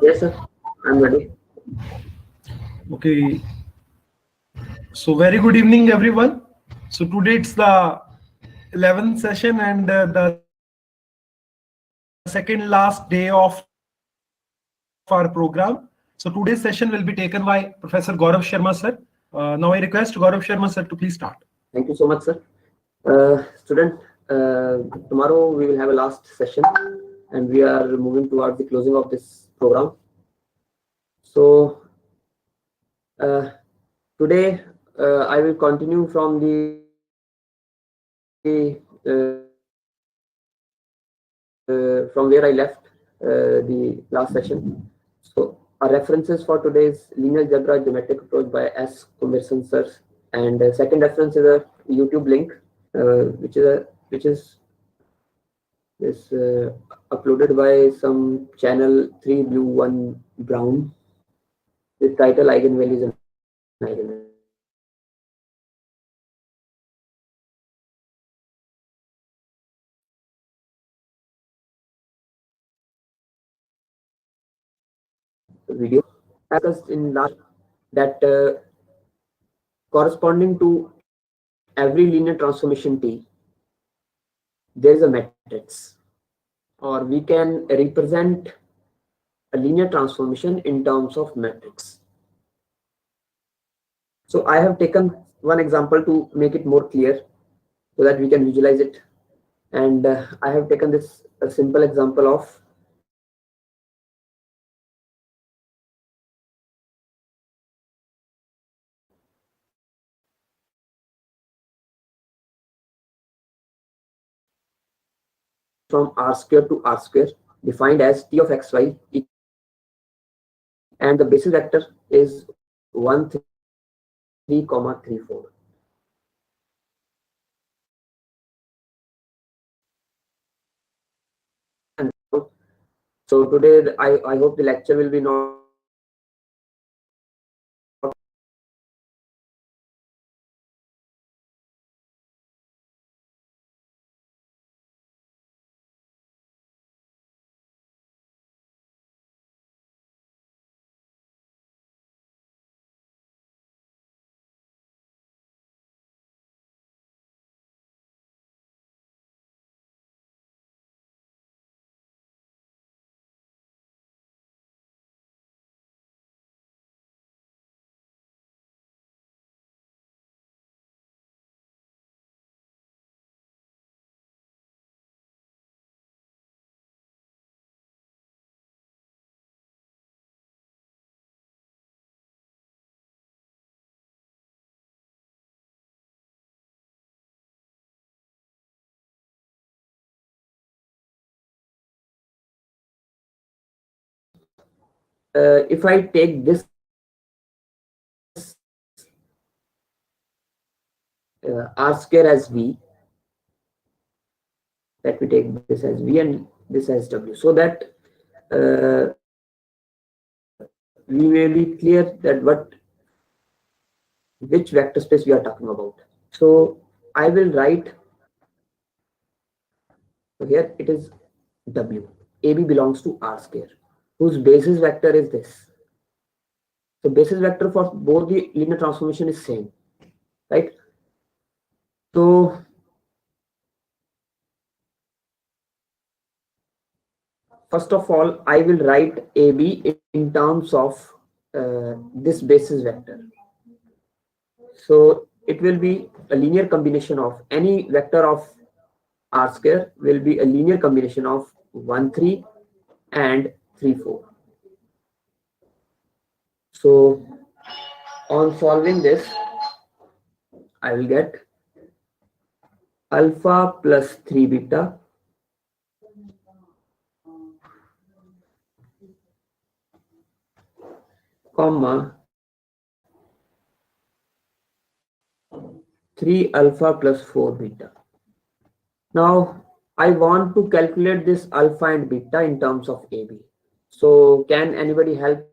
Yes, sir. I'm ready. Okay, so very good evening, everyone. So today it's the 11th session and the second last day of our program. So today's session will be taken by Professor Gaurav Sharma, sir. Now I request Gaurav Sharma, sir, to please start. Thank you so much, sir. Student, tomorrow we will have a last session and we are moving towards the closing of this program. So, uh, today I will continue from from where I left the last session. So, our references for today's linear algebra geometric approach by S. Kumirsan sir, and second reference is a YouTube link, which is uploaded by some channel 3 blue 1 brown with title eigenvalues and eigenvectors. Video discussed in last that corresponding to every linear transformation T, there is a matrix, or we can represent a linear transformation in terms of matrix. So I have taken one example to make it more clear so that we can visualize it. And I have taken this a simple example of from r square to r square defined as t of xy equal to 1 to 3, and the basis vector is 1 3 comma 3 4. And so today I hope the lecture will be not if I take this r square as v, let me take this as v and this as w, so that we may be clear that which vector space we are talking about. So I will write, so here it is w. AB belongs to r square, whose basis vector is this. So basis vector for both the linear transformation is same, right? So first of all, I will write AB in terms of this basis vector. So it will be a linear combination of any vector of r square will be a linear combination of 1 3 and 3 4. So on solving this, I will get alpha plus 3 beta comma 3 alpha plus 4 beta. Now I want to calculate this alpha and beta in terms of AB. So can anybody help me with this?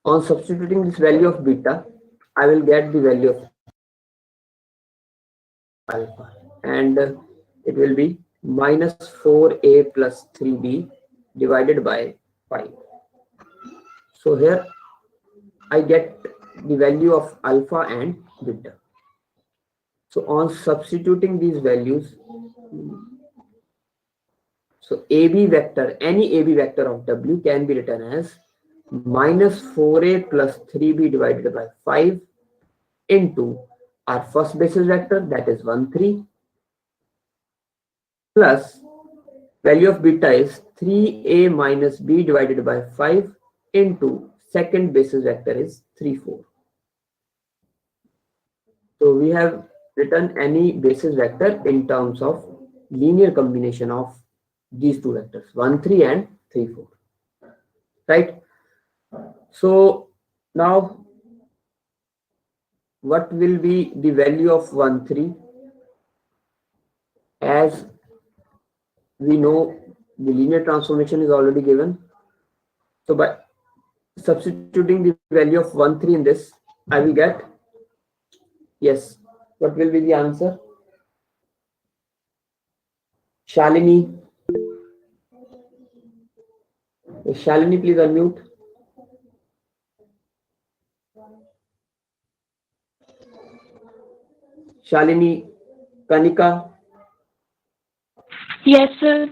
On substituting this value of beta, I will get the value of alpha, and it will be minus 4a plus 3b divided by 5. So here I get the value of alpha and beta. So on substituting these values, so AB vector, any AB vector of W can be written as minus 4a plus 3b divided by 5 into our first basis vector, that is 1, 3, plus value of beta is 3a minus b divided by 5 into second basis vector is 3, 4. So we have written any basis vector in terms of linear combination of these two vectors, 1, 3 and 3, 4. Right? So now what will be the value of 1, 3? As we know, the linear transformation is already given. So by substituting the value of 1, 3 in this, I will get, yes, what will be the answer? Shalini. Shalini, please unmute. Shalini, Kanika. Yes, sir.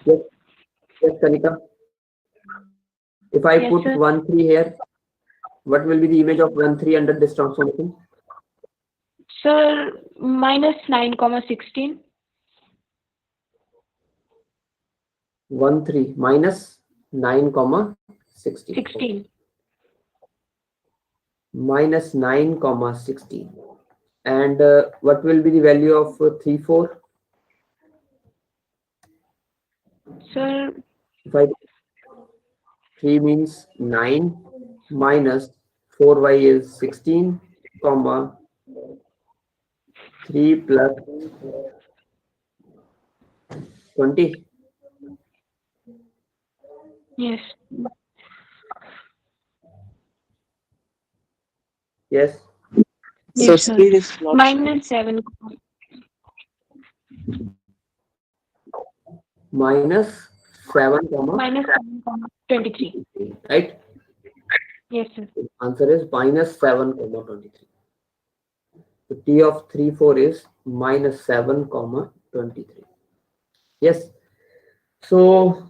Yes, yes, Kanika. If I Yes, put sir. 1, 3 here, what will be the image of 1, 3 under this transformation? Sir, minus 9, 16. 1, 3 minus 9, 16. 16. Minus 9, 16. And what will be the value of 3, 4? Sir, If I 3 means 9 minus 4y is 16, comma 3 plus 20. yes. Yes. Yes, sir. Minus 7. Minus 7, Minus 7, 23. right? Yes, sir. Answer is minus 7, 23. So T of 3, 4 is minus 7, 23. Yes. So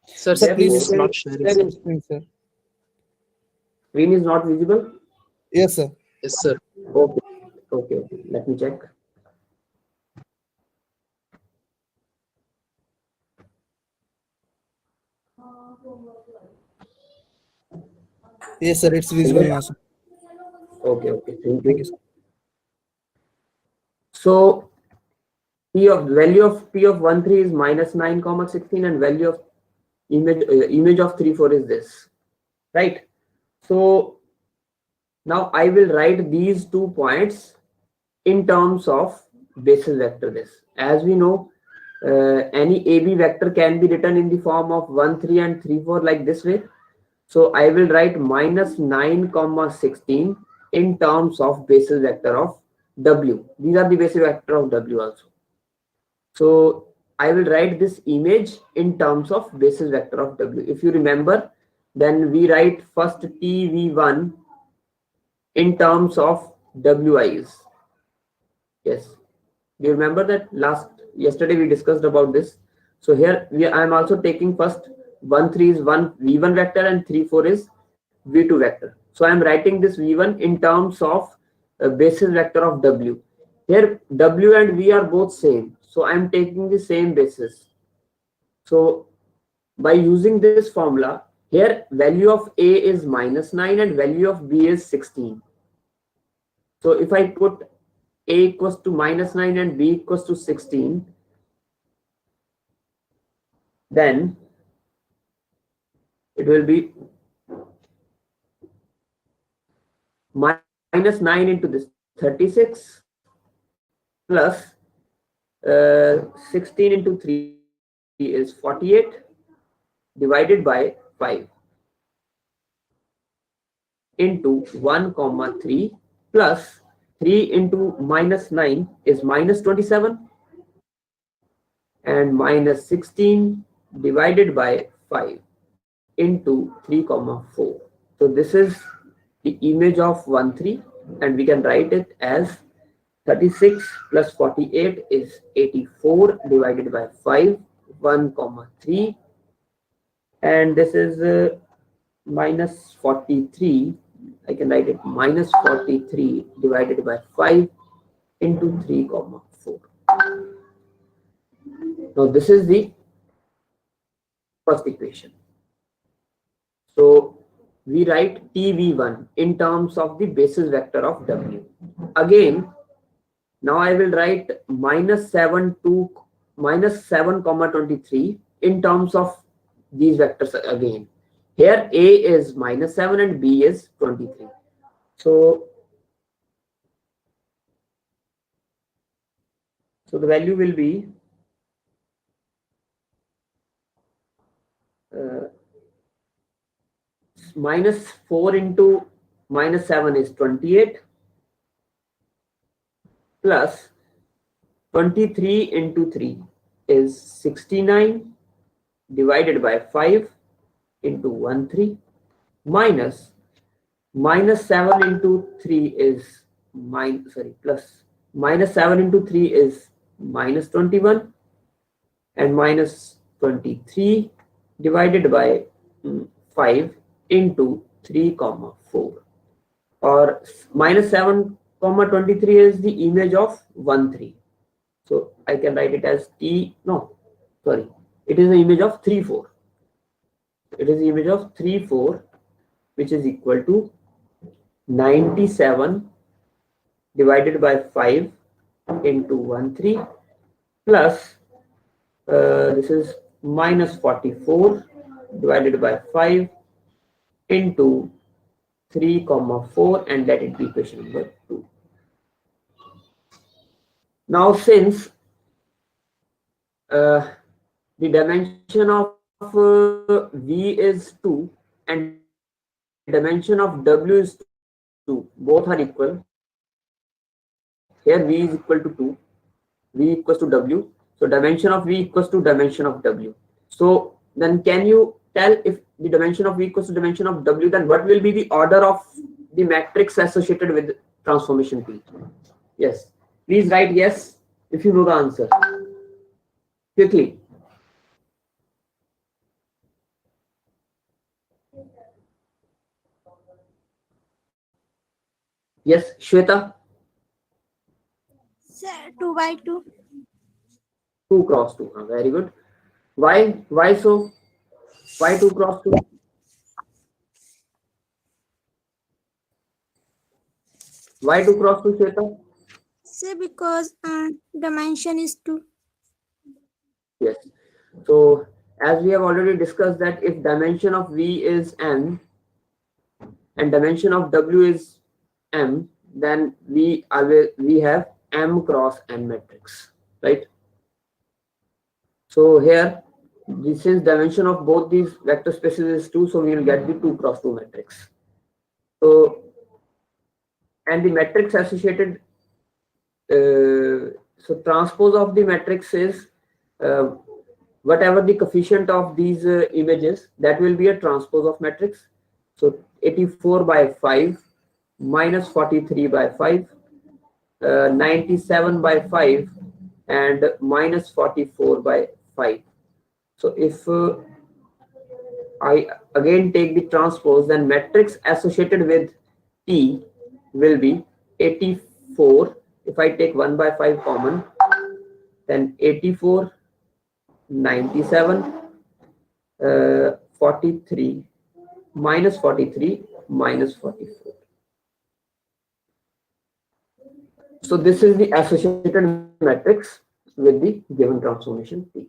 Sir, screen is not sharing. Share your screen, sir. screen is not visible. Yes, sir. Yes, sir. Okay. Okay. Let me check. Yes, sir. It's visible now, sir. Okay. Okay. Thank Thank you. you, sir. So value of P of 1, 3 is minus 9, 16, and value of image of 3, 4 is this, right? So now I will write these 2 points in terms of basis vector this. As we know, any AB vector can be written in the form of 1, 3 and 3, 4 like this way. So I will write minus 9, 16 in terms of basis vector of W. These are the basis vector of W also. So I will write this image in terms of basis vector of W. If you remember, then we write first TV1 in terms of WIs. Yes. Do you remember that yesterday we discussed about this? So here I am also taking first 1, 3 is one V1 vector and 3, 4 is V2 vector. So I am writing this V1 in terms of basis vector of W. Here W and V are both same. So I am taking the same basis. So by using this formula, here value of A is minus 9 and value of B is 16. So if I put A equals to minus 9 and B equals to 16, then it will be minus 9 into this 36 plus 16 into 3 is 48 divided by 5 into 1 comma 3 plus 3 into minus 9 is minus 27 and minus 16 divided by 5 into 3 comma 4. So this is the image of 1 3 and we can write it as 36 plus 48 is 84 divided by 5 1 comma 3 and this is minus 43. I can write it minus 43 divided by 5 into 3 comma 4. Now this is the first equation. So we write TV1 in terms of the basis vector of W. Again, now I will write minus 7 comma 23 in terms of these vectors again. Here A is minus 7 and B is 23. So the value will be minus 4 into minus 7 is 28 plus 23 into 3 is 69 divided by 5 into 1 3 minus 7 into 3 is plus minus 7 into 3 is minus 21 and minus 23 divided by 5 into 3 comma 4 or minus 7 comma 23 is the image of 1 3. So I can write it as it is the image of 3 4. It is the image of 3 4 which is equal to 97 divided by 5 into 1 3 plus this is minus 44 divided by 5 into 3 comma 4 and let it be equation number 2. Now since the dimension of V is 2 and dimension of W is 2, both are equal. Here V is equal to 2, V equals to W. So dimension of V equals to dimension of W. So then can you tell if the dimension of V equals to dimension of W, then what will be the order of the matrix associated with transformation P? Yes. Please write yes if you know the answer. Quickly. Yes, Shweta? Sir, 2 by 2. 2 cross 2. Very good. Why? Why so? Why 2 cross 2? Why 2 cross 2, Shweta? Sir, because dimension is 2. Yes. So as we have already discussed that if dimension of V is n and dimension of W is m, then we have m cross n matrix, right? So here, since dimension of both these vector spaces is 2, so we will get the 2 cross 2 matrix. So and the matrix associated, so transpose of the matrix is whatever the coefficient of these images, that will be a transpose of matrix. So 84 by 5 minus 43 by 5, 97 by 5 and minus 44 by 5. So if I again take the transpose, then matrix associated with P will be 84. If I take 1 by 5 common, then 84, 97, 43, minus 43, minus 44. So this is the associated matrix with the given transformation P.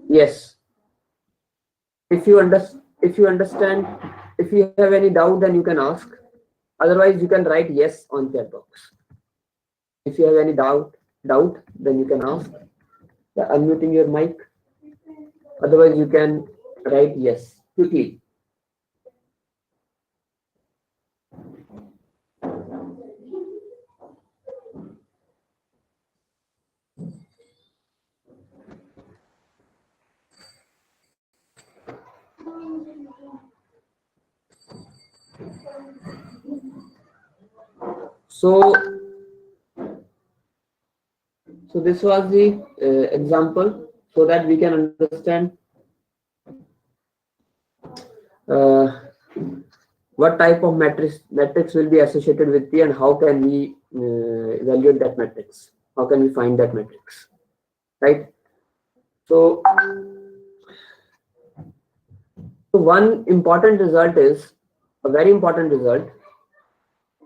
Yes. If you understand, if you have any doubt, then you can ask. Otherwise, you can write yes on chat box. If you have any doubt, then you can ask. Unmuting your mic. Otherwise, you can write yes quickly. So this was the example, so that we can understand what type of matrix will be associated with P, and how can we evaluate that matrix? How can we find that matrix? Right. So one important result is a very important result,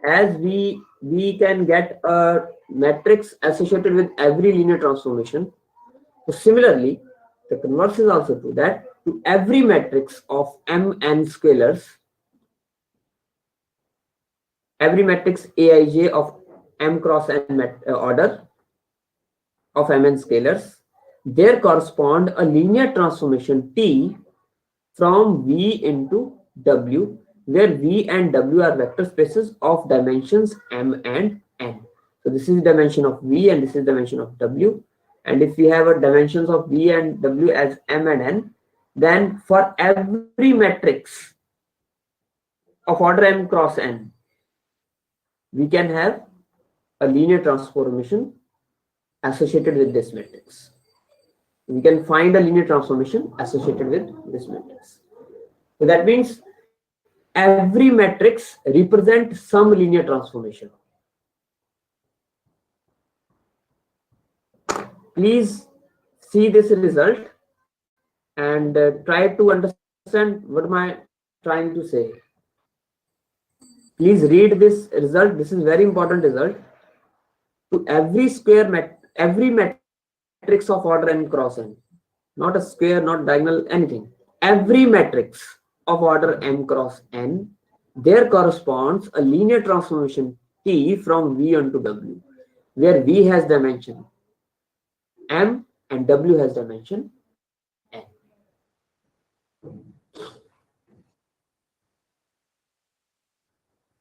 as we can get a matrix associated with every linear transformation. So similarly, the converse is also true, that to every matrix of mn scalars, every matrix Aij of m cross n order of mn scalars, there correspond a linear transformation T from V into W, where V and W are vector spaces of dimensions m and n. So this is the dimension of V and this is the dimension of W. And if we have a dimensions of V and W as m and n, then for every matrix of order m cross n, we can have a linear transformation associated with this matrix. We can find a linear transformation associated with this matrix. So that means every matrix represents some linear transformation. Please see this result and try to understand what am I trying to say. Please read this result. This is very important result. To every matrix of order n cross n, not a square, not diagonal, anything. Every matrix of order m cross n, there corresponds a linear transformation T from V onto W, where V has dimension m and W has dimension n.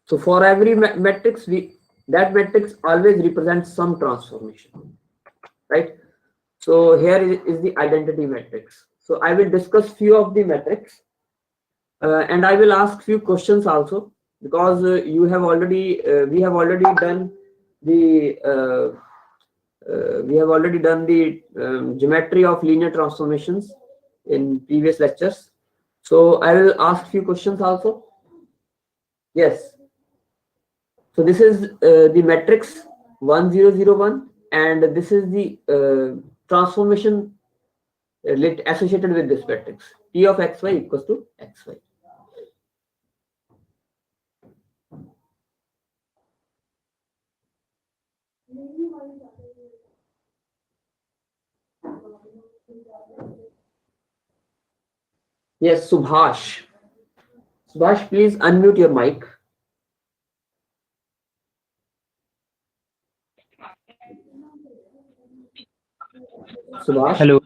So for every matrix, that matrix always represents some transformation, right? So here is the identity matrix. So I will discuss few of the matrix, and I will ask few questions also, because we have already done the geometry of linear transformations in previous lectures. So I will ask few questions also. Yes. So this is the matrix 1001, and this is the transformation associated with this matrix. P of xy equals to xy. Yes, Subhash. Subhash, please unmute your mic. Subhash. Hello.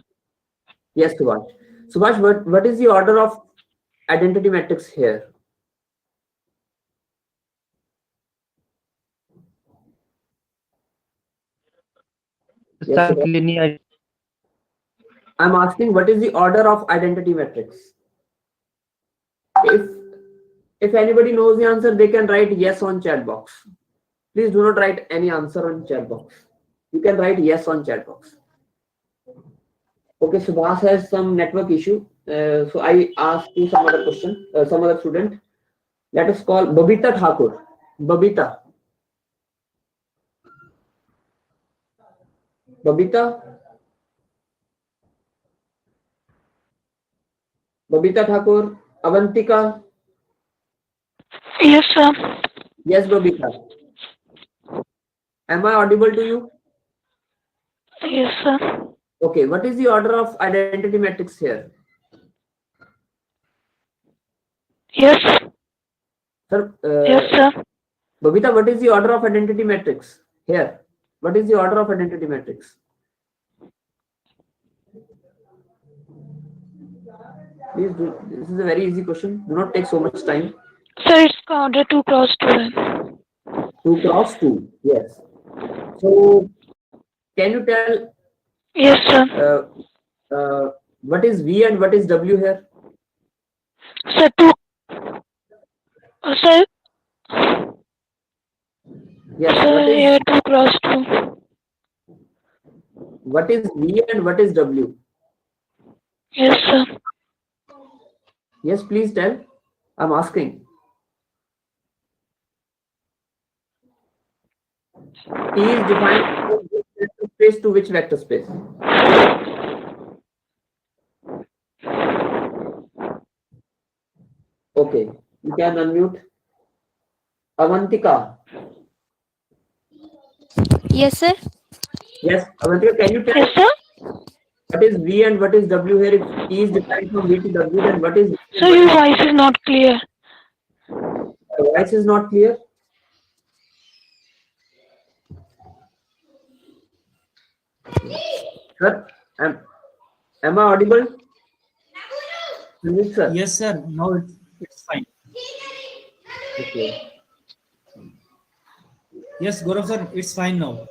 Yes, Subhash. Subhash, what is the order of identity matrix here? Yes, Subhash. Linear. I'm asking what is the order of identity matrix? If anybody knows the answer, they can write yes on chat box. Please do not write any answer on chat box. You can write yes on chat box. Okay, Subhas has some network issue. So I asked you some other question, some other student. Let us call Babita Thakur. Babita. Babita Thakur. Avantika. Yes, sir. Yes, Babita. Am I audible to you? Yes, sir. Okay, what is the order of identity matrix here? Yes. Sir, Yes, sir. Babita, what is the order of identity matrix here? What is the order of identity matrix? Please do. This is a very easy question. Do not take so much time. Sir, it's counter 2 cross 2 then. 2 cross 2. Yes. So, can you tell Yes, sir. what is V and what is W here? Sir, 2. Sir, Yes. sir, here 2 cross 2. What is V and what is W? Yes, sir. Yes, please tell. I'm asking. T is defined from which vector space to which vector space? Okay, you can unmute. Avantika. Yes, sir. Yes, Avantika, can you tell Yes, sir. what is V and what is W here? If T is defined from V to W, then what is V and Sir, what your is voice is not clear. the voice is not clear? Sir, am I audible? Yes, sir. Yes, sir. Now it's fine. Okay. Yes, Gaurav sir, it's fine now.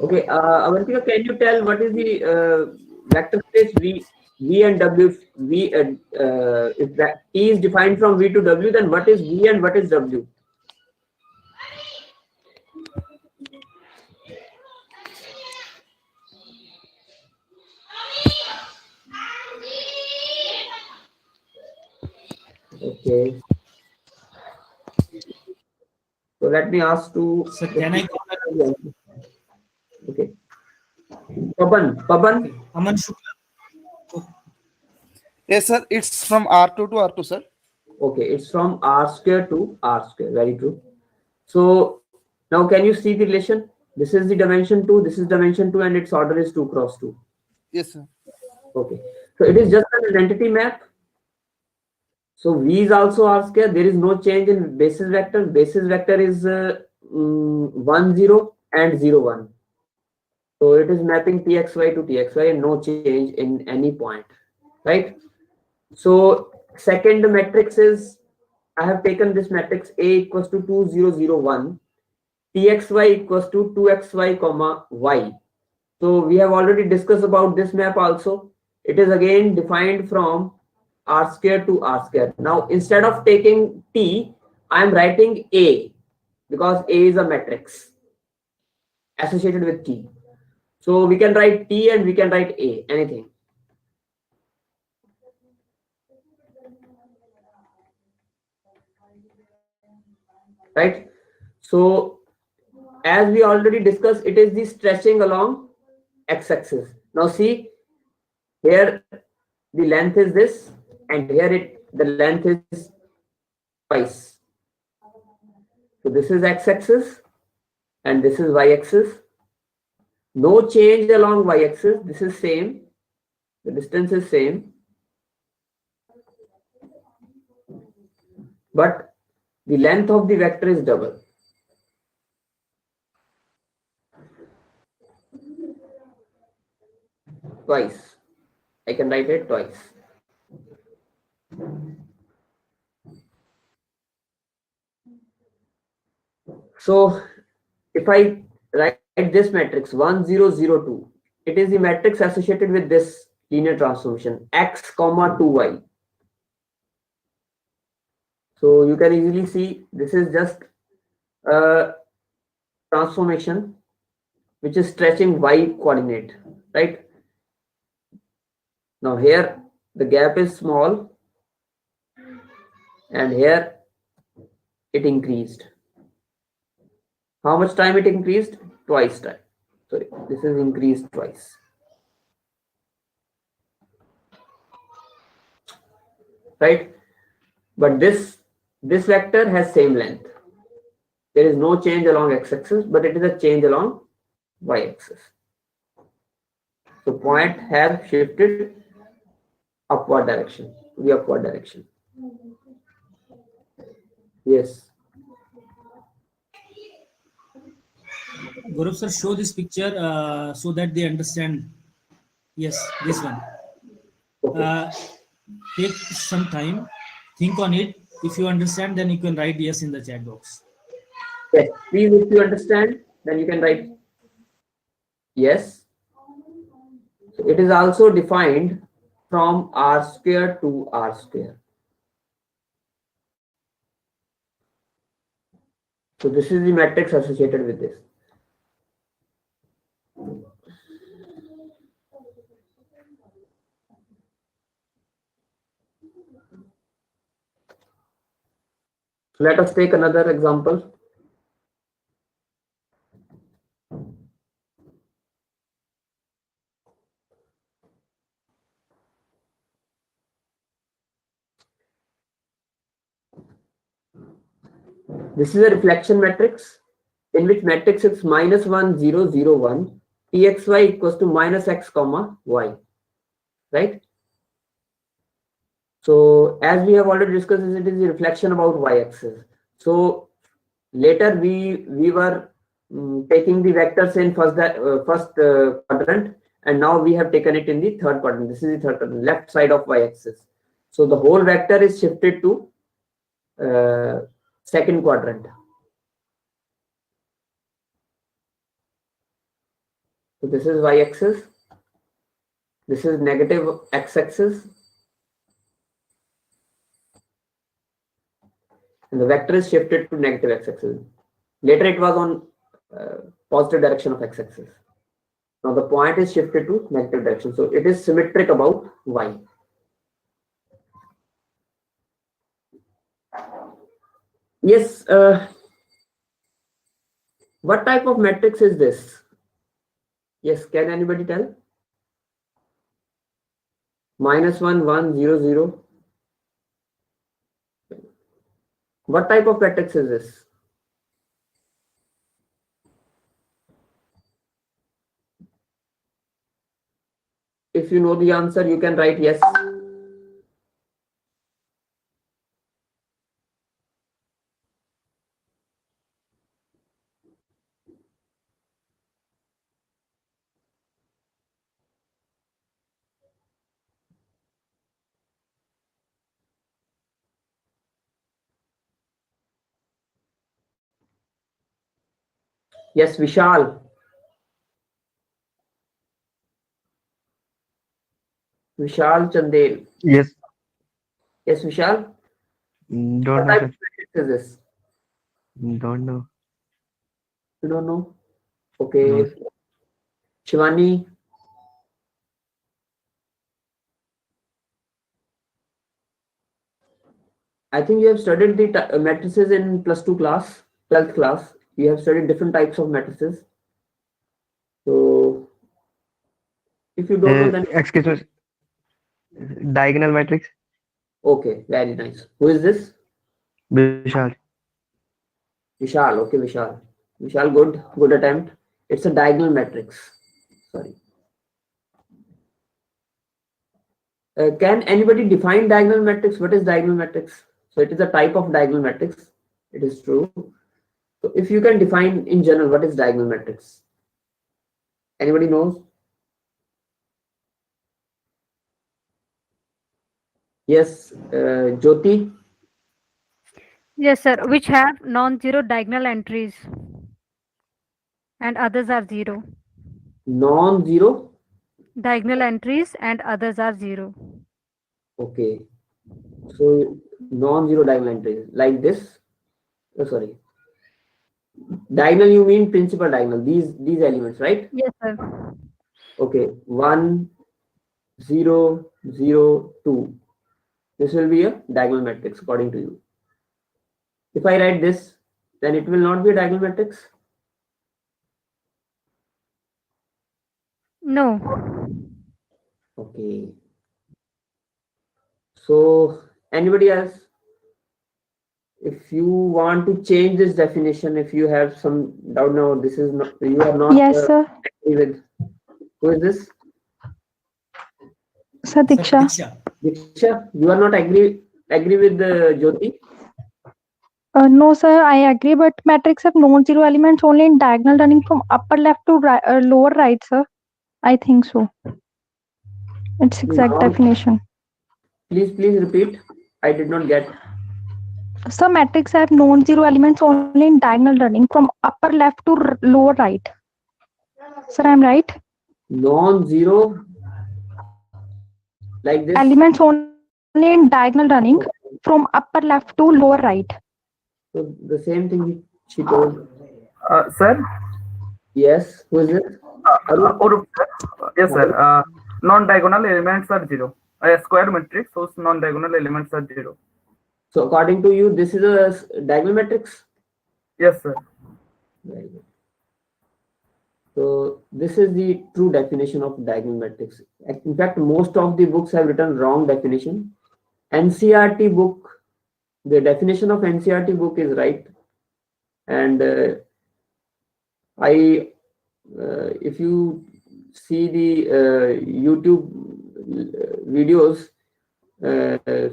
Okay, Avantika, can you tell what is the vector space V and W? If that T is defined from V to W, then what is V and what is W? Okay. So let me ask to. Sir, can I go? Okay. Paban. Okay. Aman Shukla. Yes, sir. It's from R2 to R2, sir. Okay, it's from R square to R square. Very true. So now can you see the relation? This is the dimension 2, this is dimension 2, and its order is 2 cross 2. Yes, sir. Okay. So it is just an identity map. So V is also R square. There is no change in basis vector. Basis vector is 1, 0 and 0, 1. So it is mapping Txy to Txy and no change in any point, right? So second matrix is, I have taken this matrix A equals to 2, 0, 0, 1. Txy equals to 2xy comma y. So we have already discussed about this map also. It is again defined from R square to R square. Now instead of taking T, I am writing A because A is a matrix associated with T. So we can write T and we can write A, anything. Right? So as we already discussed, it is the stretching along x-axis. Now see, here the length is this, and here the length is twice. So this is x-axis and this is y-axis. No change along y-axis. This is same. The distance is same, but the length of the vector is double. Twice. I can write it twice. So if I write this matrix 1, 0, 0, 2, it is the matrix associated with this linear transformation x comma 2y. So you can easily see this is just a transformation which is stretching y coordinate, right? Now here the gap is small and here it increased. How much time it increased? Twice time. Sorry, this is increased twice. Right? But this vector has same length. There is no change along x-axis, but it is a change along y-axis. So point has shifted upward direction, to the upward direction. Yes. Gaurav sir, show this picture so that they understand. Yes, this one. Take some time, think on it. If you understand, then you can write yes in the chat box. Yes, please, if you understand, then you can write yes. So it is also defined from R square to R square. So this is the matrix associated with this. Let us take another example. This is a reflection matrix in which matrix is minus 1, 0, 0, 1, pxy equals to minus x comma y, right? So as we have already discussed, it is a reflection about y-axis. So later we were taking the vectors in first quadrant, and now we have taken it in the third quadrant. This is the third quadrant, left side of y-axis. So the whole vector is shifted to second quadrant. So this is y-axis. This is negative x-axis. And the vector is shifted to negative x-axis. Later it was on positive direction of x-axis. Now the point is shifted to negative direction. So it is symmetric about y. Yes. What type of matrix is this? Yes, can anybody tell? Minus 1, 1, 0, 0. What type of matrix is this? If you know the answer, you can write yes. Yes, Vishal. Vishal Chandel. Yes. Yes, Vishal. Don't What know, type sir. of matrix is this? Don't know. You don't know? Okay. No. Shivani. I think you have studied the matrices in +2 class, 12th class. You have studied different types of matrices. So if you don't know, then Excuse me. Diagonal matrix. okay, very nice. Who is this? Vishal. Vishal. Okay, Vishal. Vishal, good attempt. It's a diagonal matrix. Sorry. Can anybody define diagonal matrix? What is diagonal matrix? So it is a type of diagonal matrix. It is true. So if you can define in general, what is diagonal matrix? Anybody knows? Yes, Jyoti. Yes, sir. Which have non-zero diagonal entries and others are zero. Non-zero. Diagonal entries and others are zero. Okay. So non-zero diagonal entries like this. Oh, sorry. Diagonal, you mean principal diagonal. These elements, right? Yes, sir. Okay. 1, 0, 0, 2. This will be a diagonal matrix according to you. If I write this, then it will not be a diagonal matrix. No. Okay. So anybody else? If you want to change this definition, if you have some doubt now, this is not, you are not Yes, sir. agree with. Who is this? Sir, Diksha. Diksha. Diksha, you are not agree with Jyoti? No, sir, I agree, but matrix have non-zero elements only in diagonal running from upper left to lower right, sir. I think so. It's exact Non- definition. Please repeat. I did not get. So matrix have non-zero elements only in diagonal running from upper left to lower right. Sir, I'm right. Non-zero, like this. Elements only in diagonal running from upper left to lower right. So the same thing she told. Sir, Yes. Who is it? Arup? or yes, sir. Non-diagonal elements are zero. A square matrix whose non-diagonal elements are zero. So according to you, this is a diagonal matrix? Yes, sir. Very good. So this is the true definition of diagonal matrix. In fact, most of the books have written wrong definition. NCRT book, the definition of NCRT book is right. And if you see the YouTube videos,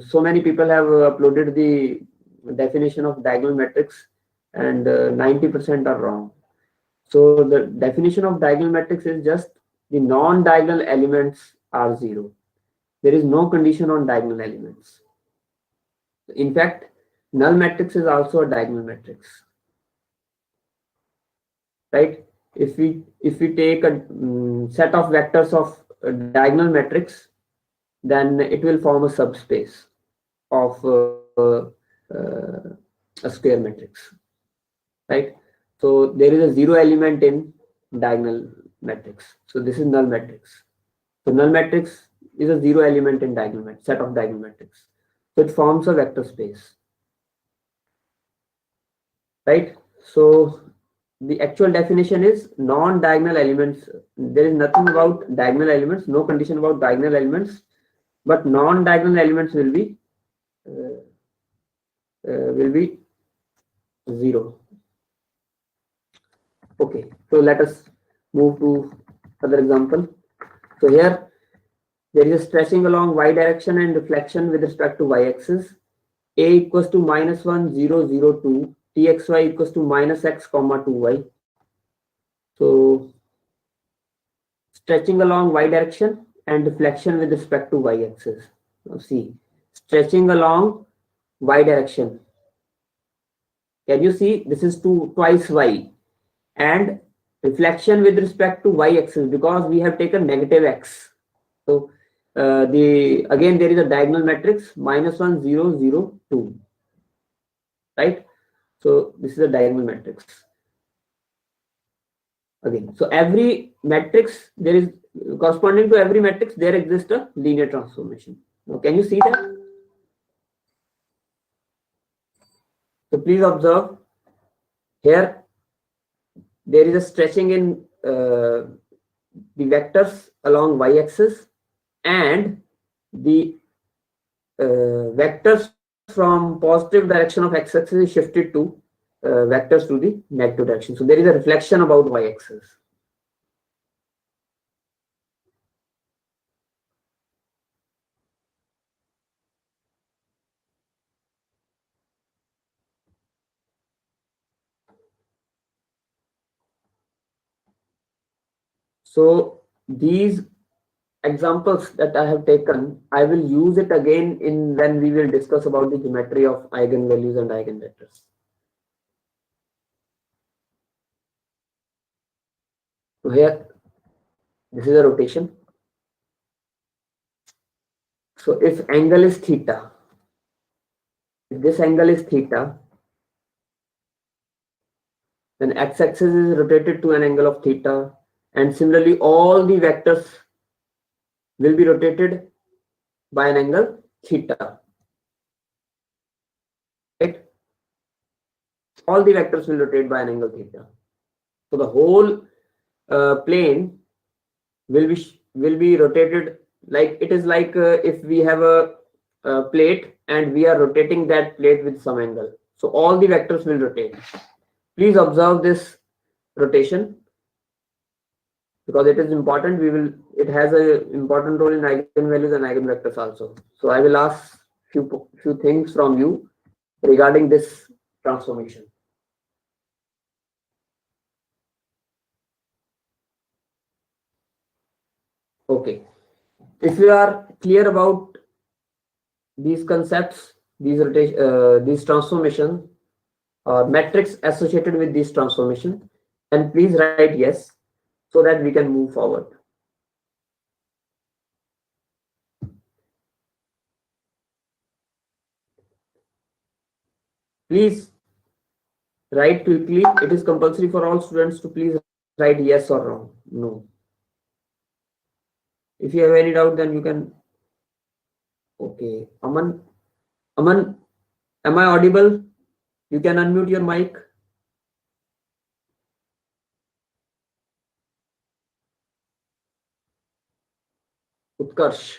so many people have uploaded the definition of diagonal matrix, and 90% are wrong. So the definition of diagonal matrix is just the non-diagonal elements are zero. There is no condition on diagonal elements. In fact, null matrix is also a diagonal matrix, right? If we take a set of vectors of a diagonal matrix, then it will form a subspace of a square matrix, right? So there is a zero element in diagonal matrix. So this is null matrix. So null matrix is a zero element in diagonal set of diagonal matrix. So it forms a vector space, right? So the actual definition is non-diagonal elements. There is nothing about diagonal elements, no condition about diagonal elements, but non-diagonal elements will be zero. Okay, so let us move to other example. So here there is a stretching along y direction and reflection with respect to y-axis. A equals to -1, 0, 0, 2. Txy equals to -x, 2y. So stretching along y direction and deflection with respect to y-axis. Now see, stretching along y direction. Can you see this is twice y, and reflection with respect to y-axis because we have taken negative x. So again there is a diagonal matrix -1, 0, 0, 2, right? So this is a diagonal matrix. Again, so every matrix, there is corresponding to every matrix there exists a linear transformation. Now can you see that? So please observe here there is a stretching in the vectors along y-axis, and the vectors from positive direction of x-axis is shifted to vectors to the negative direction. So there is a reflection about y-axis. So these examples that I have taken, I will use it again in when we will discuss about the geometry of eigenvalues and eigenvectors. So here, this is a rotation. So if angle is theta, if this angle is theta, then x-axis is rotated to an angle of theta, and similarly all the vectors will be rotated by an angle theta, right? All the vectors will rotate by an angle theta. So the whole plane will be rotated, like it is like if we have a plate and we are rotating that plate with some angle. So all the vectors will rotate. Please observe this rotation because it is important. It has an important role in eigenvalues and eigenvectors also. So I will ask few things from you regarding this transformation. Okay, if you are clear about these concepts, these transformation or metrics associated with this transformation, then please write yes so that we can move forward. Please write quickly. It is compulsory for all students to please write yes or wrong. No. If you have any doubt, then you can. Okay, Aman, am I audible? You can unmute your mic. Utkarsh.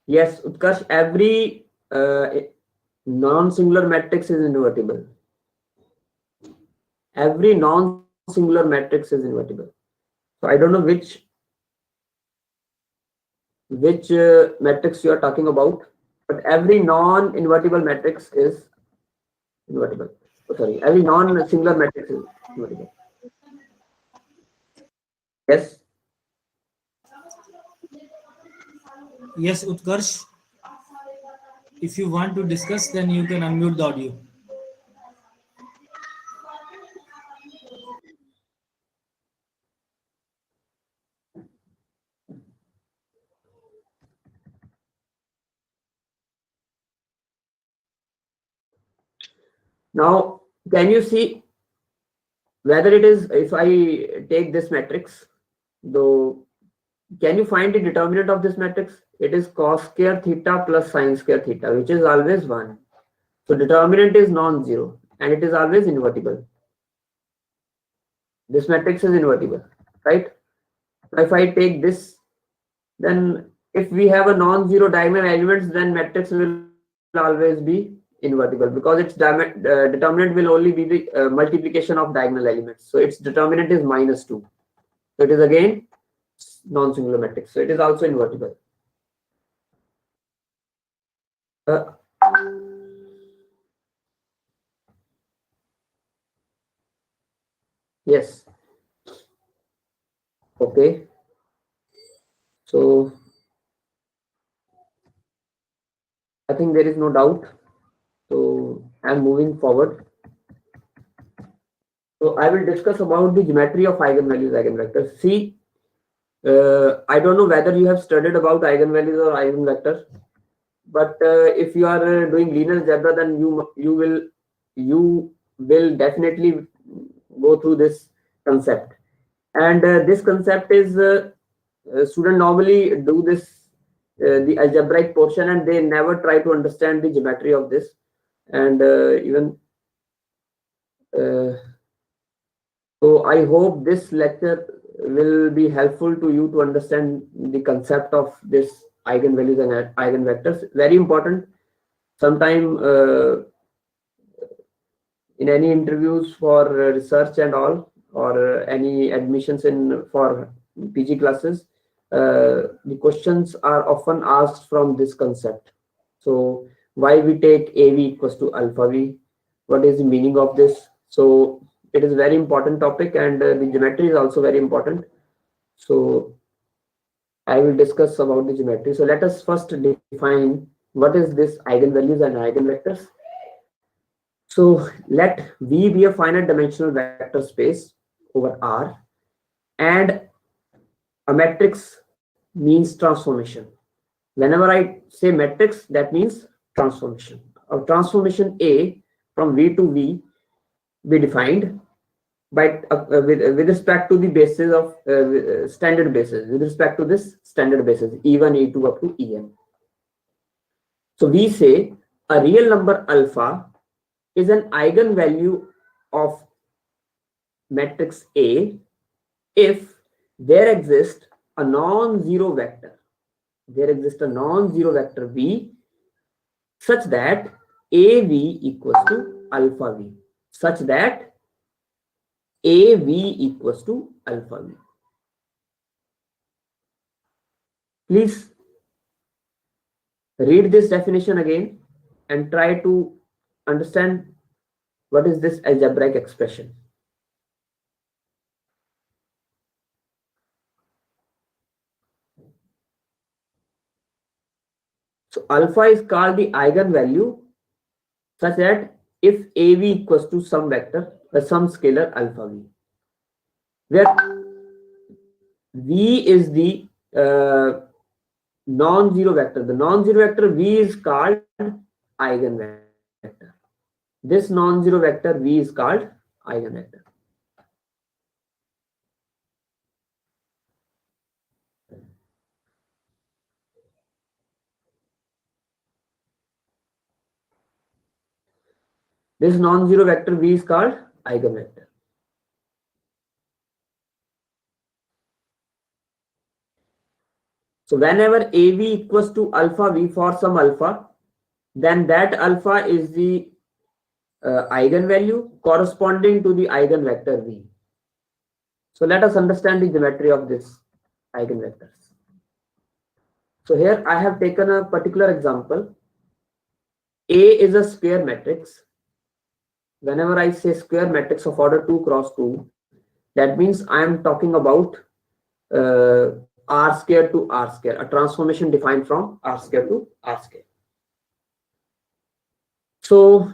Yes, Utkarsh, every non-singular matrix is invertible. Every non-singular matrix is invertible. So I don't know which matrix you are talking about, but every non-invertible matrix is invertible. Oh, sorry, every non-singular matrix is invertible. Yes. Yes, Utkarsh. If you want to discuss, then you can unmute the audio. Now, can you see whether it is, if I take this matrix, though, can you find the determinant of this matrix? It is cos square theta plus sin square theta, which is always 1. So determinant is non-zero and it is always invertible. This matrix is invertible, right? If I take this, then if we have a non-zero diagonal elements, then matrix will always be invertible because its determinant will only be the multiplication of diagonal elements. So its determinant is -2. So it is again non-singular matrix. So it is also invertible. Yes. Okay. So I think there is no doubt. So I'm moving forward. So I will discuss about the geometry of eigenvalues, eigenvectors. See, I don't know whether you have studied about eigenvalues or eigenvectors, but if you are doing linear algebra, then you will definitely go through this concept. And this concept is students normally do this the algebraic portion, and they never try to understand the geometry of this, and even. So I hope this lecture will be helpful to you to understand the concept of this eigenvalues and eigenvectors. Very important. Sometime in any interviews for research and all, or any admissions in for PG classes, the questions are often asked from this concept. So why we take AV equals to alpha V? What is the meaning of this? So it is a very important topic, and the geometry is also very important. So I will discuss about the geometry. So let us first define what is this eigenvalues and eigenvectors. So let V be a finite dimensional vector space over R, and a matrix means transformation. Whenever I say matrix, that means transformation. A transformation A from V to V be defined by with respect to the basis of standard basis, with respect to this standard basis E1, E2 up to En. So we say a real number alpha is an eigenvalue of matrix A if there exists a non-zero vector. There exists a non-zero vector V such that AV equals to alpha V, such that AV equals to alpha V. Please read this definition again and try to understand what is this algebraic expression? So alpha is called the eigenvalue such that if AV equals to some vector, some scalar alpha V, where V is the non-zero vector. The non-zero vector V is called eigenvector. This non-zero vector V is called eigenvector. This non-zero vector V is called eigenvector. So whenever AV equals to alpha V for some alpha, then that alpha is the eigenvalue corresponding to the eigenvector V. So let us understand the geometry of this eigenvectors. So here I have taken a particular example. A is a square matrix. Whenever I say square matrix of order 2 cross 2, that means I am talking about R square to R square, a transformation defined from R square to R square. So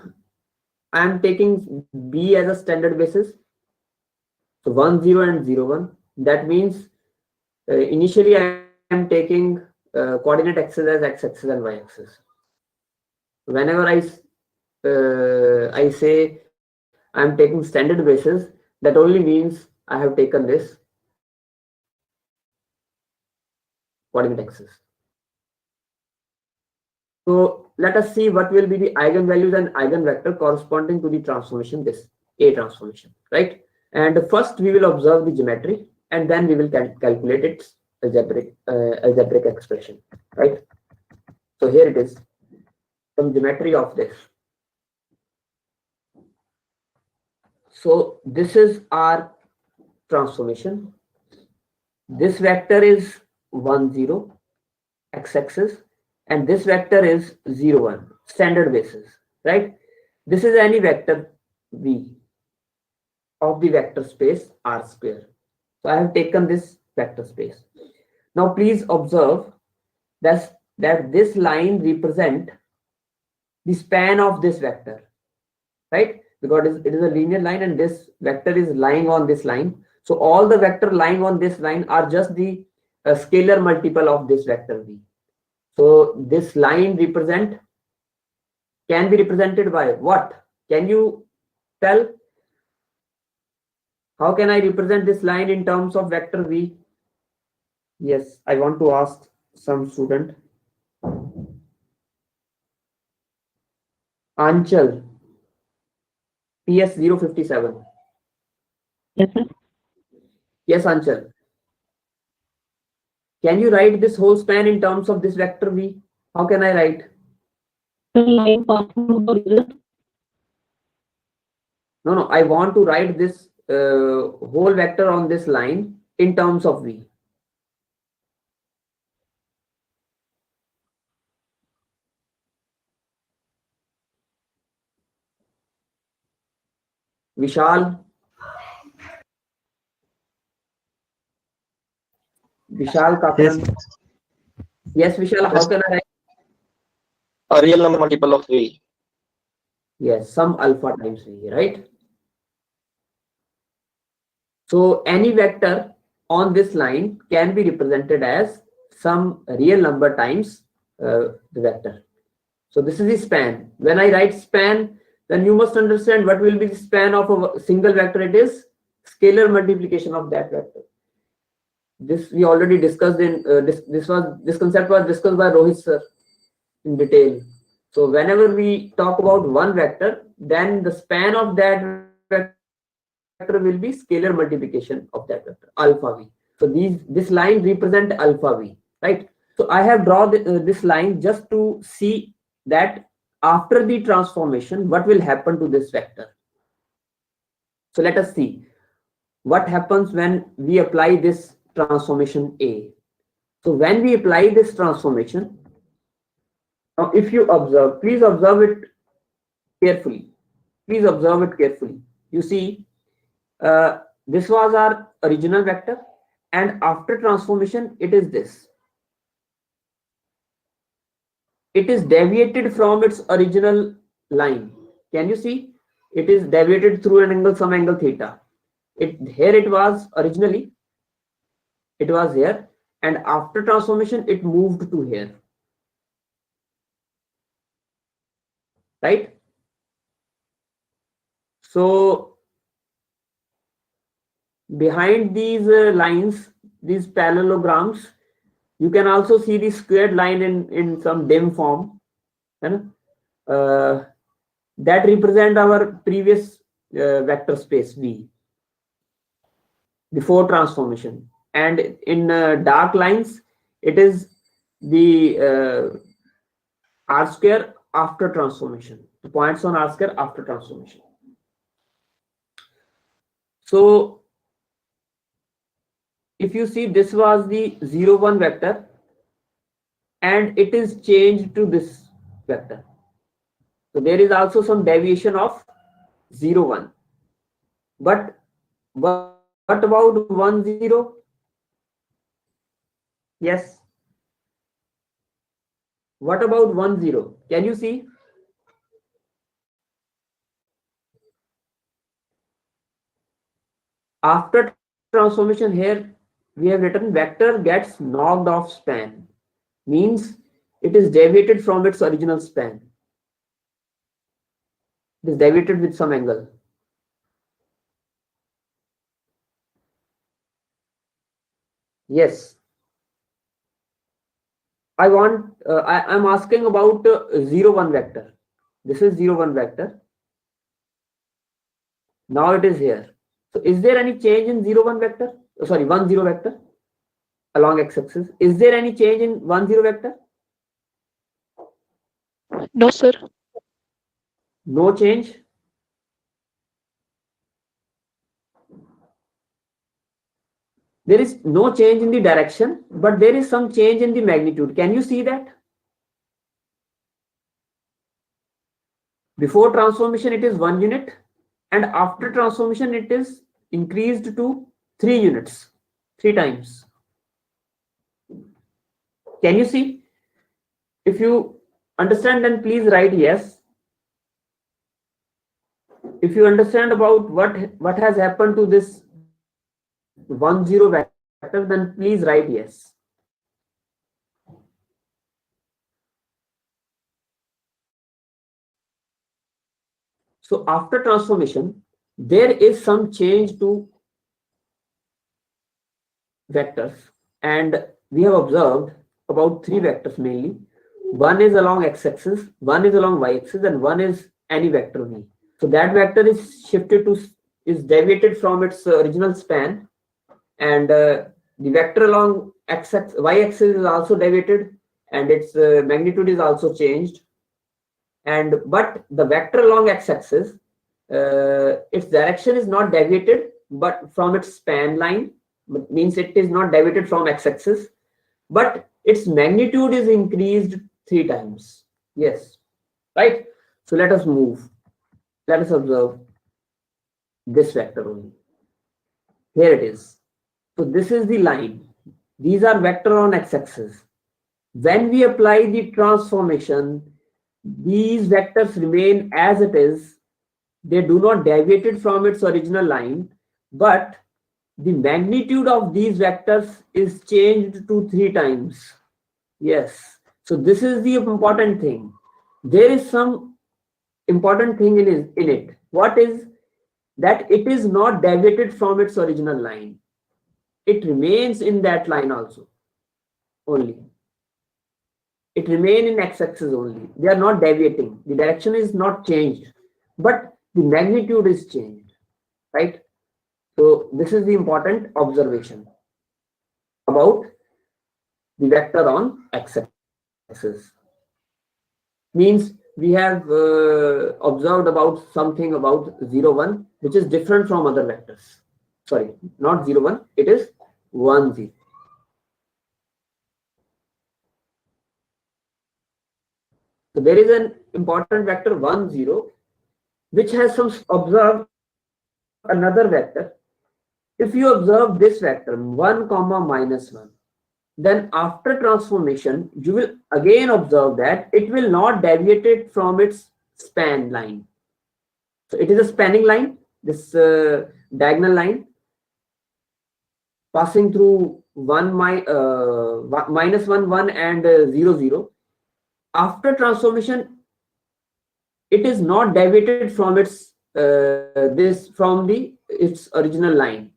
I am taking B as a standard basis. So 1, 0 and 0, 1. That means initially I am taking coordinate axis as x-axis and y-axis. Whenever I say I am taking standard basis, that only means I have taken this coordinate axis. So let us see what will be the eigenvalues and eigenvector corresponding to the transformation, this A transformation, right? And first we will observe the geometry and then we will calculate its algebraic expression, right? So here it is, some geometry of this. So this is our transformation. This vector is 1, 0, x-axis, and this vector is 0, 1, standard basis, right? This is any vector V of the vector space R square. So I have taken this vector space. Now please observe that this line represent the span of this vector, right? Because it is a linear line and this vector is lying on this line. So all the vector lying on this line are just the scalar multiple of this vector V. So this line can be represented by what? Can you tell? How can I represent this line in terms of vector V? Yes, I want to ask some student. Anchal, PS 057. Yes, sir. Yes, Anchal. Can you write this whole span in terms of this vector V? How can I write? Line passing through the region. No, I want to write this whole vector on this line in terms of V. Vishal. Vishal Kakran. Yes, Vishal, how can I write? A real number multiple of V. Yes, some alpha times V, right? So any vector on this line can be represented as some real number times the vector. So this is the span. When I write span, then you must understand what will be the span of a single vector. It is scalar multiplication of that vector. This we already discussed in this concept was discussed by Rohit sir in detail. So whenever we talk about one vector, then the span of that vector will be scalar multiplication of that vector, alpha V. So this line represent alpha V, right? So I have drawn this line just to see that after the transformation, what will happen to this vector. So let us see what happens when we apply this transformation A. So when we apply this transformation, now if you observe, please observe it carefully. Please observe it carefully. You see, this was our original vector, and after transformation, it is this. It is deviated from its original line. Can you see? It is deviated through an angle, some angle theta. Here it was originally, it was here, and after transformation, it moved to here. Right? So behind these lines, these parallelograms, you can also see the squared line in some dim form. That represent our previous vector space V before transformation, and in dark lines it is the r square after transformation, the points on r square after transformation. So if you see, this was the 0, 1 vector, and it is changed to this vector. So there is also some deviation of 0, 1. But what about 1, 0? Yes. What about 1, 0? Can you see? After transformation, here we have written vector gets knocked off span. Means it is deviated from its original span. It is deviated with some angle. Yes. I'm asking about 0, 1 vector. This is 0, 1 vector. Now it is here. So is there any change in 0, 1 vector? Oh, sorry, 1, 0 vector along x-axis. Is there any change in 1, 0 vector? No, sir. No change. There is no change in the direction, but there is some change in the magnitude. Can you see that? Before transformation, it is 1 unit, and after transformation, it is increased to 3 units, 3 times. Can you see? If you understand, then please write yes. If you understand about what has happened to this 1, 0 vector, then please write yes. So after transformation, there is some change to vectors, and we have observed about 3 vectors mainly. One is along x-axis, one is along y-axis, and one is any vector v. So that vector is deviated from its original span, and the vector along y-axis is also deviated, and its magnitude is also changed. But the vector along x-axis, its direction is not deviated, but from its span line, means it is not deviated from x-axis, but its magnitude is increased 3 times. Yes, right? So let us move. Let us observe this vector only. Here it is. So this is the line. These are vector on x-axis. When we apply the transformation, these vectors remain as it is. They do not deviate from its original line, but the magnitude of these vectors is changed to 3 times. Yes. So this is the important thing. There is some important thing in it. What is that? It is not deviated from its original line. It remains in that line also only. It remain in x-axis only. They are not deviating. The direction is not changed, but the magnitude is changed, right? So this is the important observation about the vector on x-axis. Means we have observed about something about 0, 1, which is different from other vectors. Sorry, not 0, 1, it is 1, 0. So there is an important vector 1, 0, which has some observe another vector. If you observe this vector 1 comma minus 1, then after transformation you will again observe that it will not deviate it from its span line. So it is a spanning line, this diagonal line passing through minus 1 1 and 0 0. After transformation it is not deviated from its its original line.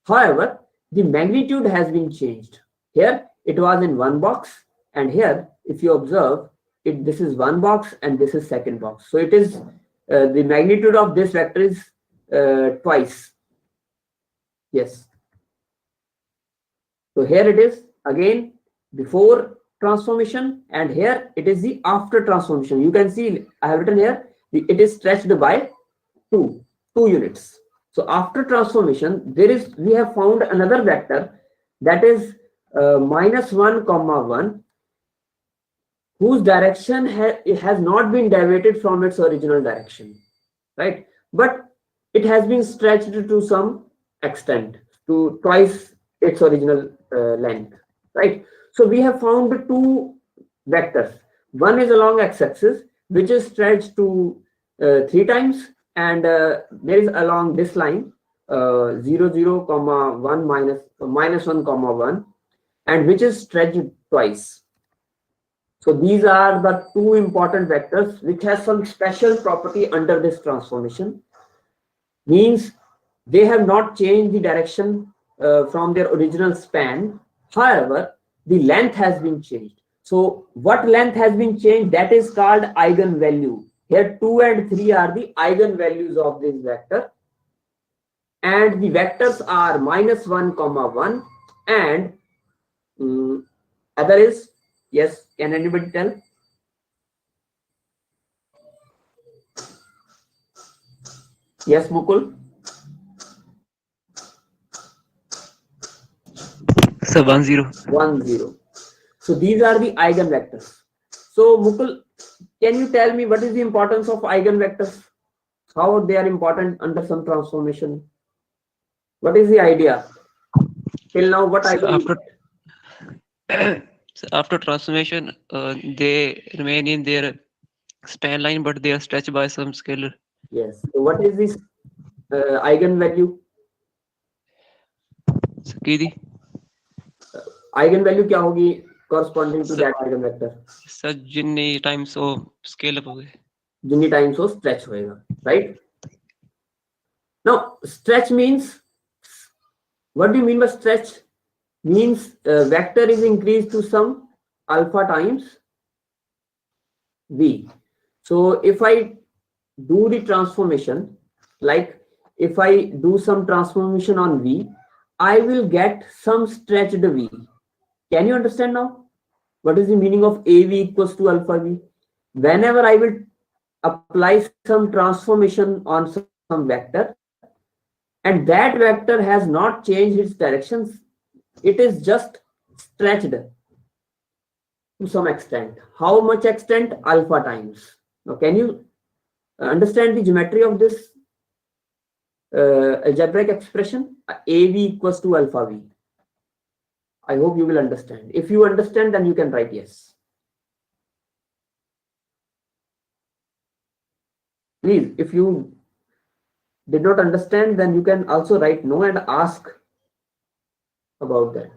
However, the magnitude has been changed. Here it was in one box, and here if you observe it, this is one box and this is second box. So it is the magnitude of this vector is twice. Yes. So here it is again before transformation, and here it is the after transformation. You can see I have written here it is stretched by 2 units. So after transformation we have found another vector, that is minus 1 comma 1, whose direction has not been deviated from its original direction, right? But it has been stretched to some extent, to twice its original length, right? So we have found two vectors. One is along x-axis, which is stretched to 3 times, and there is along this line 0 0 comma 1 minus 1 comma 1, and which is stretched twice. So these are the two important vectors which has some special property under this transformation. Means they have not changed the direction from their original span. However, the length has been changed. So what length has been changed? That is called eigenvalue. Here 2 and 3 are the eigenvalues of this vector, and the vectors are minus 1 comma 1 and other is, yes, can anybody tell? Yes, Mukul? So 1 0. 1 0. So these are the eigenvectors. So Mukul, can you tell me what is the importance of eigenvectors? How they are important under some transformation? What is the idea? Till now, what I After transformation, they remain in their span line, but they are stretched by some scalar. Yes. So what is this eigenvalue? Kidi? Eigenvalue क्या होगी corresponding to that eigenvector? Sir, जितनी times वो scale up हो गए. जितनी times वो stretch होएगा, right? Now, stretch means, what do you mean by stretch? Means vector is increased to some alpha times v. So if I do the transformation, like if I do some transformation on v, I will get some stretched v. Can you understand now? What is the meaning of av equals to alpha v? Whenever I will apply some transformation on some vector, and that vector has not changed its directions, it is just stretched to some extent. How much extent? Alpha times. Now can you understand the geometry of this algebraic expression? av equals to alpha v. I hope you will understand. If you understand, then you can write yes. Please, if you did not understand, then you can also write no and ask about that.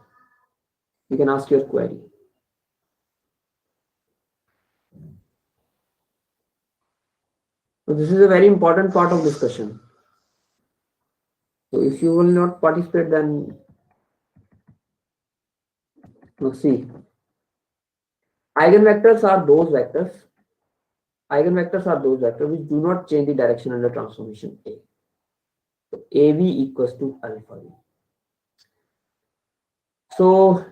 You can ask your query. So this is a very important part of discussion. So if you will not participate, then see, eigenvectors are those vectors. Eigenvectors are those vectors which do not change the direction under transformation A. So AV equals to alpha V. So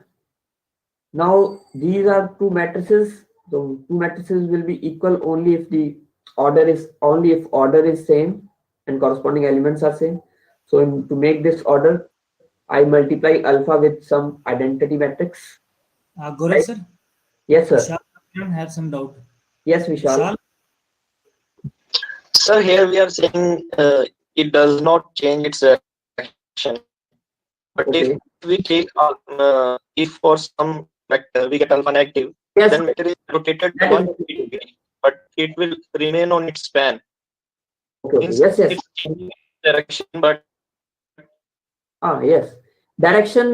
now these are two matrices. So two matrices will be equal only if the order is same and corresponding elements are same. So to make this order, I multiply alpha with some identity matrix. Gaurav Right? sir. Yes, sir. Vishal, I have some doubt. Yes, Vishal. Sir, here we are saying it does not change its direction. But Okay. if we take if for some vector we get alpha negative, Yes. then vector is rotated That is 180 degree, but it will remain on its span. Okay. Means Yes. Yes. it's changing direction, but Yes. Direction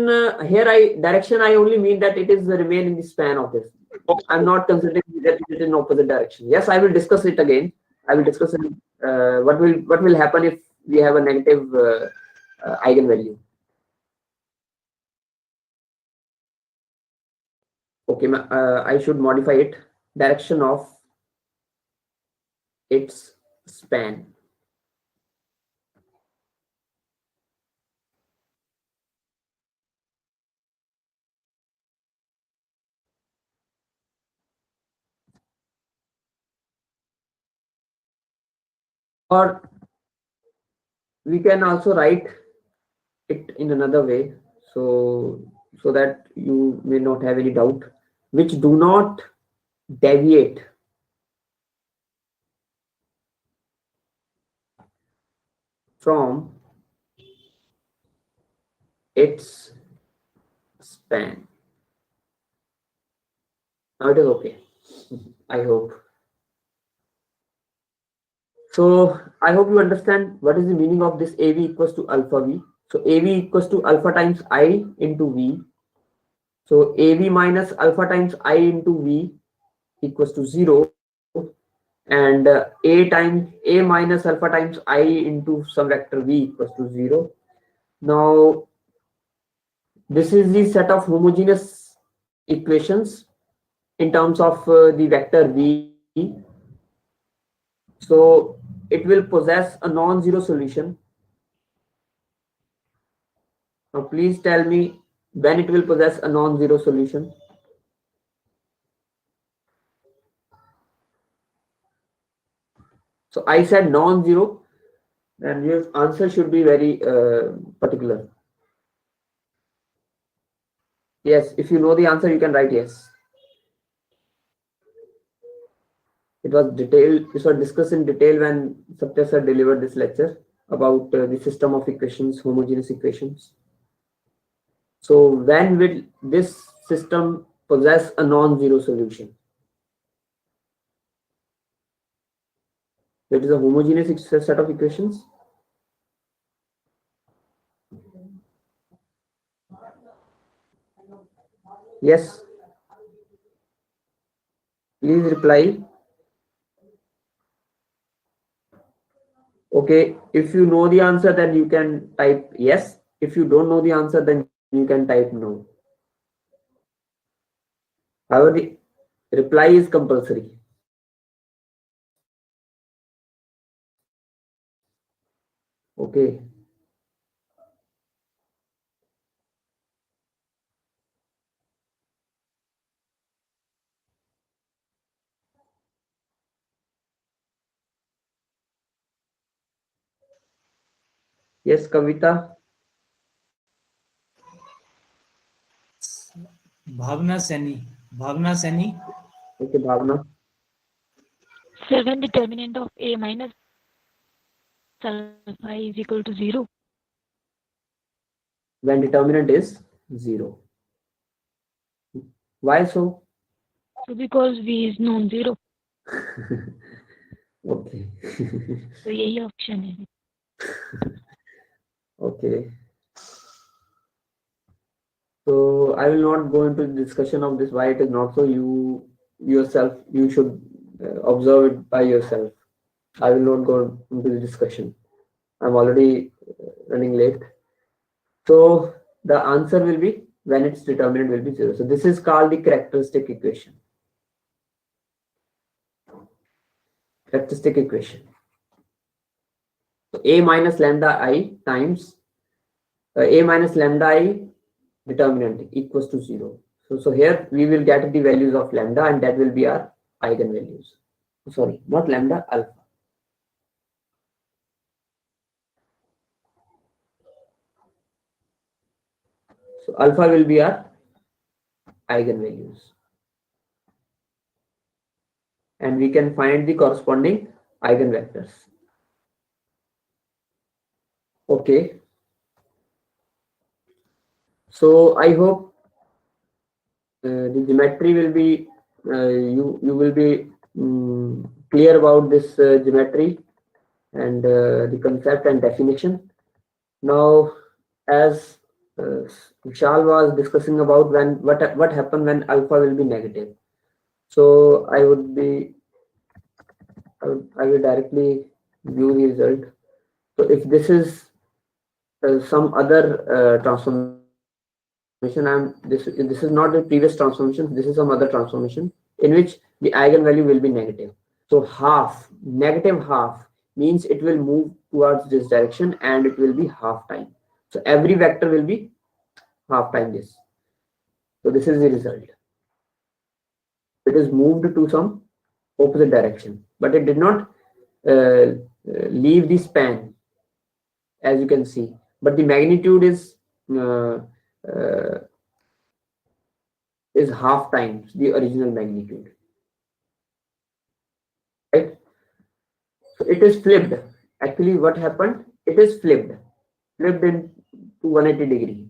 here direction I only mean that it is remain in the span of this. okay. I'm not considering that it is in opposite direction. Yes, I will discuss it again. I will discuss it, what will happen if we have a negative eigenvalue. Okay, I should modify it. Direction of its span. Or we can also write it in another way, so that you may not have any doubt, which do not deviate from its span. Now it is okay. I hope. So I hope you understand what is the meaning of this AV equals to alpha V. So AV equals to alpha times I into V. So AV minus alpha times I into V equals to 0. And A minus alpha times I into some vector V equals to 0. Now this is the set of homogeneous equations in terms of the vector V. So it will possess a non-zero solution. Now please tell me when it will possess a non-zero solution. So I said non-zero, and your answer should be very particular. Yes, if you know the answer, you can write yes. It was detailed. This was discussed in detail when Satya sir delivered this lecture about the system of equations, homogeneous equations. So when will this system possess a non-zero solution? It is a homogeneous set of equations. Yes. Please reply. Okay, if you know the answer, then you can type yes. If you don't know the answer, then you can type no. However, the reply is compulsory. Okay. Yes, Kavita. Bhavna Seni. Bhavna Seni. Okay, Bhavna. Seven determinant of A minus alpha is equal to 0. When determinant is 0. Why so? So because V is non-zero. Okay. तो यही option है. Okay. So I will not go into the discussion of this why it is not so. You yourself, you should observe it by yourself. I will not go into the discussion. I'm already running late. So the answer will be when its determinant will be 0. So this is called the characteristic equation. Characteristic equation. So A minus lambda I times A minus lambda I determinant equals to 0. So here we will get the values of lambda, and that will be our eigenvalues. Sorry, not lambda, alpha. So alpha will be our eigenvalues. And we can find the corresponding eigenvectors. Okay. So I hope the geometry will be you will be clear about this geometry and the concept and definition. Now, as Vishal was discussing about what happened when alpha will be negative. So I will directly view the result. So if this is some other transformation, this is not the previous transformation. This is some other transformation in which the eigenvalue will be negative. So negative half means it will move towards this direction and it will be half time. So every vector will be half time this. So this is the result. It is moved to some opposite direction, but it did not leave the span, as you can see. But the magnitude is half times the original magnitude, right? So it is flipped. Actually, what happened? It is flipped in to 180 degree.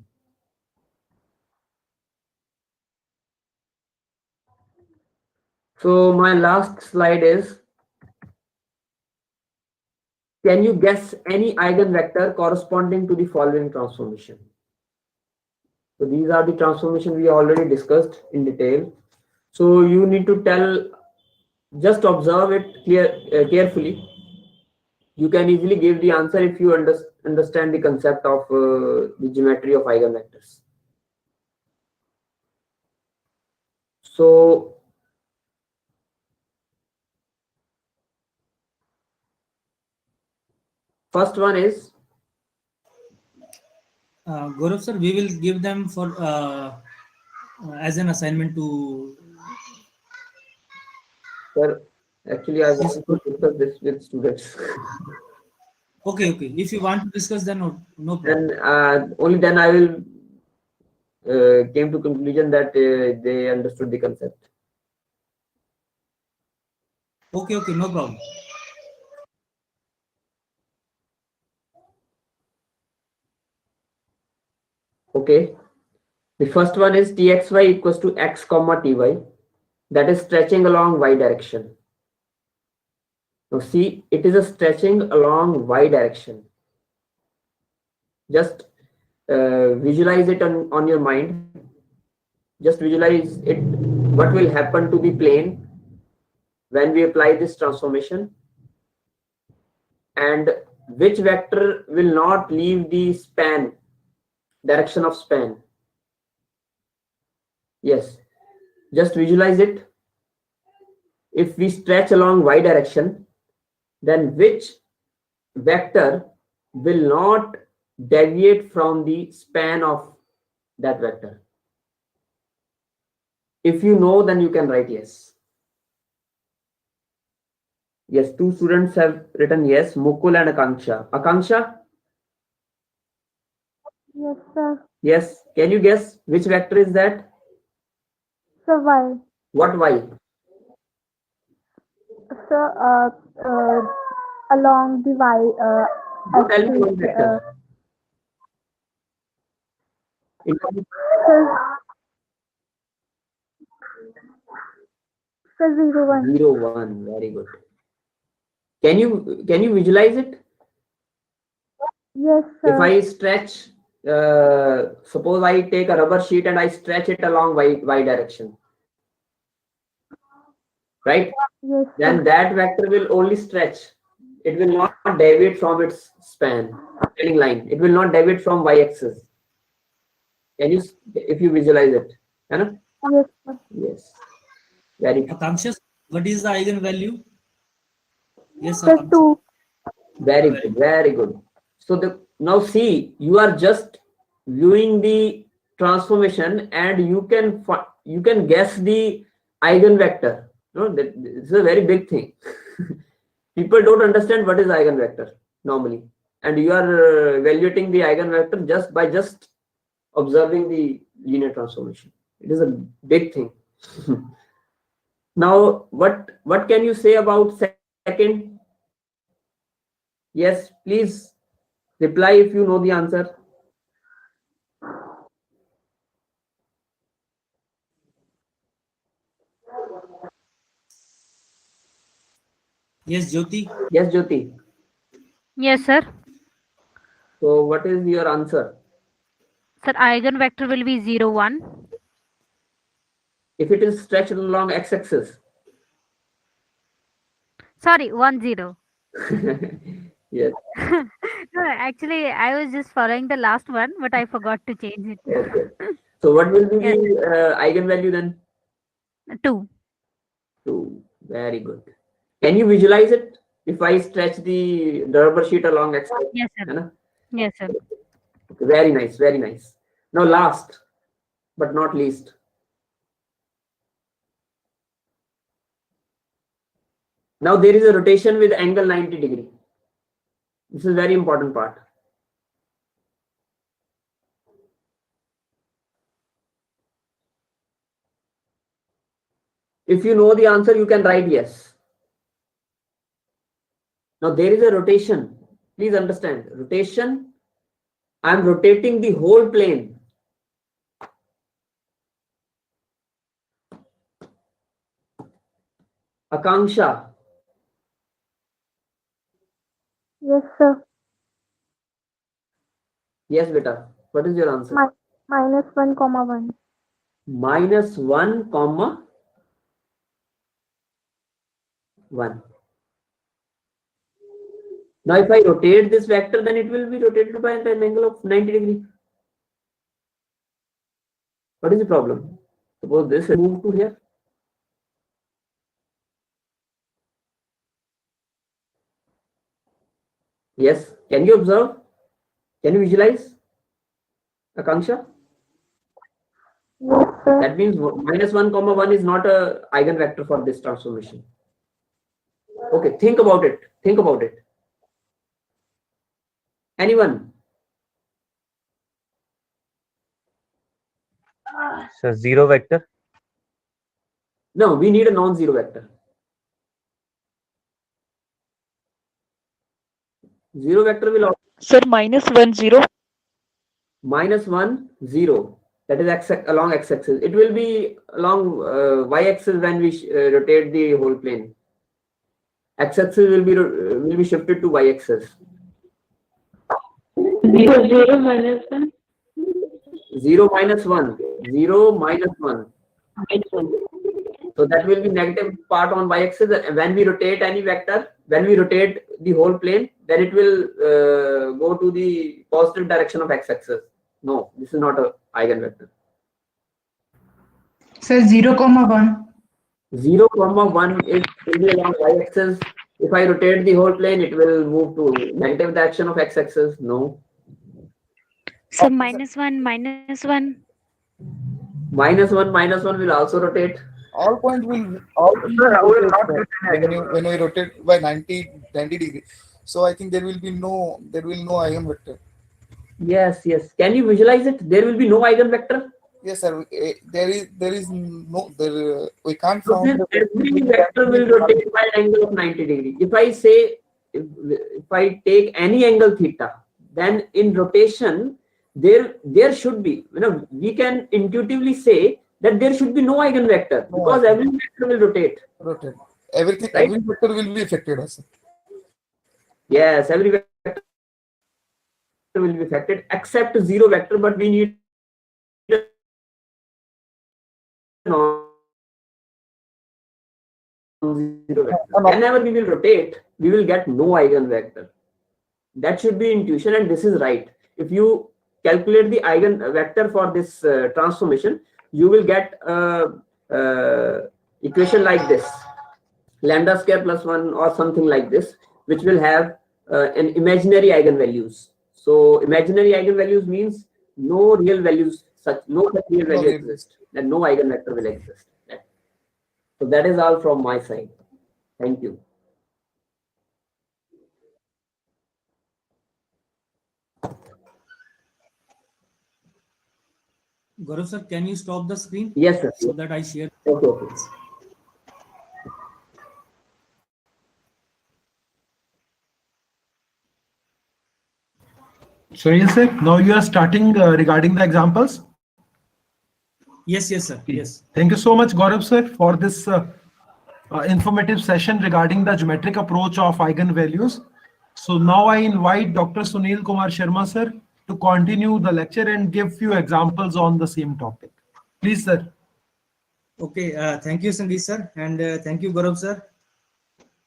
So my last slide is, can you guess any eigenvector corresponding to the following transformation? So these are the transformation we already discussed in detail. So you need to just observe it carefully. You can easily give the answer if you understand the concept of the geometry of eigenvectors. So first one is Gaurav sir, we will give them for as an assignment to. Sir, actually I want to discuss this with students. Okay. If you want to discuss, then no problem. Then only then I will came to conclusion that they understood the concept. Okay, no problem. Okay. The first one is txy equals to x comma ty, that is stretching along y direction. Now see, it is a stretching along y direction. Just visualize it on your mind. Just visualize it. What will happen to the plane when we apply this transformation, and which vector will not leave the span, direction of span? Yes, just visualize it. If we stretch along y direction, then which vector will not deviate from the span of that vector? If you know, then you can write yes. Yes, two students have written yes, Mukul and Akanksha. Akanksha? Yes, sir. Yes. Can you guess which vector is that? So why? What y? So along the y Tell me one axis. vector. So 0, 1. 0, 1. Very good. Can you visualize it? Yes, sir. If I stretch, suppose I take a rubber sheet and I stretch it along y direction, right? Yes, then that vector will only stretch. It will not deviate from its span, line. It will not deviate from y-axis. Can you, if you visualize it? Yes, sir. Yes. Very good. Akanksha, what is the eigenvalue? Yes, So Akanksha. 2. Very good. Very good. So now see, you are just viewing the transformation and you can guess the eigenvector. No, this is a very big thing. People don't understand what is eigenvector normally, and you are evaluating the eigenvector just by observing the linear transformation. It is a big thing. Now, what can you say about second? Yes, please Reply if you know the answer. Yes, Jyoti. Yes, Jyoti. Yes, sir. So what is your answer? Sir, eigenvector will be 0, 1. If it is stretched along x-axis. Sorry, 1, 0. Yes. No, actually, I was just following the last one, but I forgot to change it. Okay. So what will be Yes, the eigenvalue then? 2. 2. Very good. Can you visualize it? If I stretch the rubber sheet along x-axis. Yes, sir. Yes, sir. Okay, very nice, very nice. Now last but not least. Now there is a rotation with angle 90 degree. This is very important part. If you know the answer, you can write yes. Now there is a rotation. Please understand, rotation. I am rotating the whole plane. Akanksha. Yes, sir. Yes, beta. What is your answer? Minus 1, comma 1. Minus 1, comma 1. Now if I rotate this vector, then it will be rotated by an angle of 90 degree. What is the problem? Suppose this will move to here. Yes. Can you observe? Can you visualize? Akanksha? Yes, sir. That means minus 1, comma 1 is not a eigenvector for this transformation. Okay, think about it. Think about it. Anyone? So 0 vector. No, we need a non-zero vector. Zero vector will Sir, minus 1, 0. minus 1, 0. That is along x-axis. It will be along y-axis when we rotate the whole plane. X-axis will be shifted to y-axis. 0, 0, minus 1. 0 minus 1. 0 minus 1. Minus 1. So that will be negative part on y-axis. When we rotate any vector, when we rotate the whole plane, then it will go to the positive direction of x-axis. No, this is not a eigenvector. Sir, 0, comma 1. 0, comma 1 is will be along y-axis. If I rotate the whole plane, it will move to negative direction of x-axis. No. Sir, minus 1, minus 1. Minus 1 will also rotate. All points will Sir, I will not rotate, get any when we rotate by 90 degree. So I think there will no eigenvector. Yes, yes. Can you visualize it? There will be no eigenvector. Yes, sir. There is no there. We can't So find. this every vector will rotate by an angle of 90 degree. If I say, if I take any angle theta, then in rotation, there should be, we can intuitively say that there should be no eigenvector because every vector will rotate. Rotate. Everything, Right? every vector will be affected also. Yes, every vector will be affected except zero vector, but we need non-zero vector. Whenever we will rotate, we will get no eigenvector. That should be intuition, and this is right. If you calculate the eigenvector for this transformation, you will get equation like this: lambda square plus 1 or something like this, which will have an imaginary eigenvalues. So imaginary eigenvalues means no real values, no such real value exist, and no eigenvector will exist. So that is all from my side. Thank you. Gaurav sir, can you stop the screen? Yes, sir. So that I share. Okay. So yes, sir. Now you are starting regarding the examples. Yes, yes, sir. Yes. Thank you so much, Gaurav sir, for this informative session regarding the geometric approach of eigenvalues. So now I invite Dr. Sunil Kumar Sharma sir to continue the lecture and give few examples on the same topic. Please, sir. Okay. Thank you, Sandeep sir, and thank you, Gaurav sir.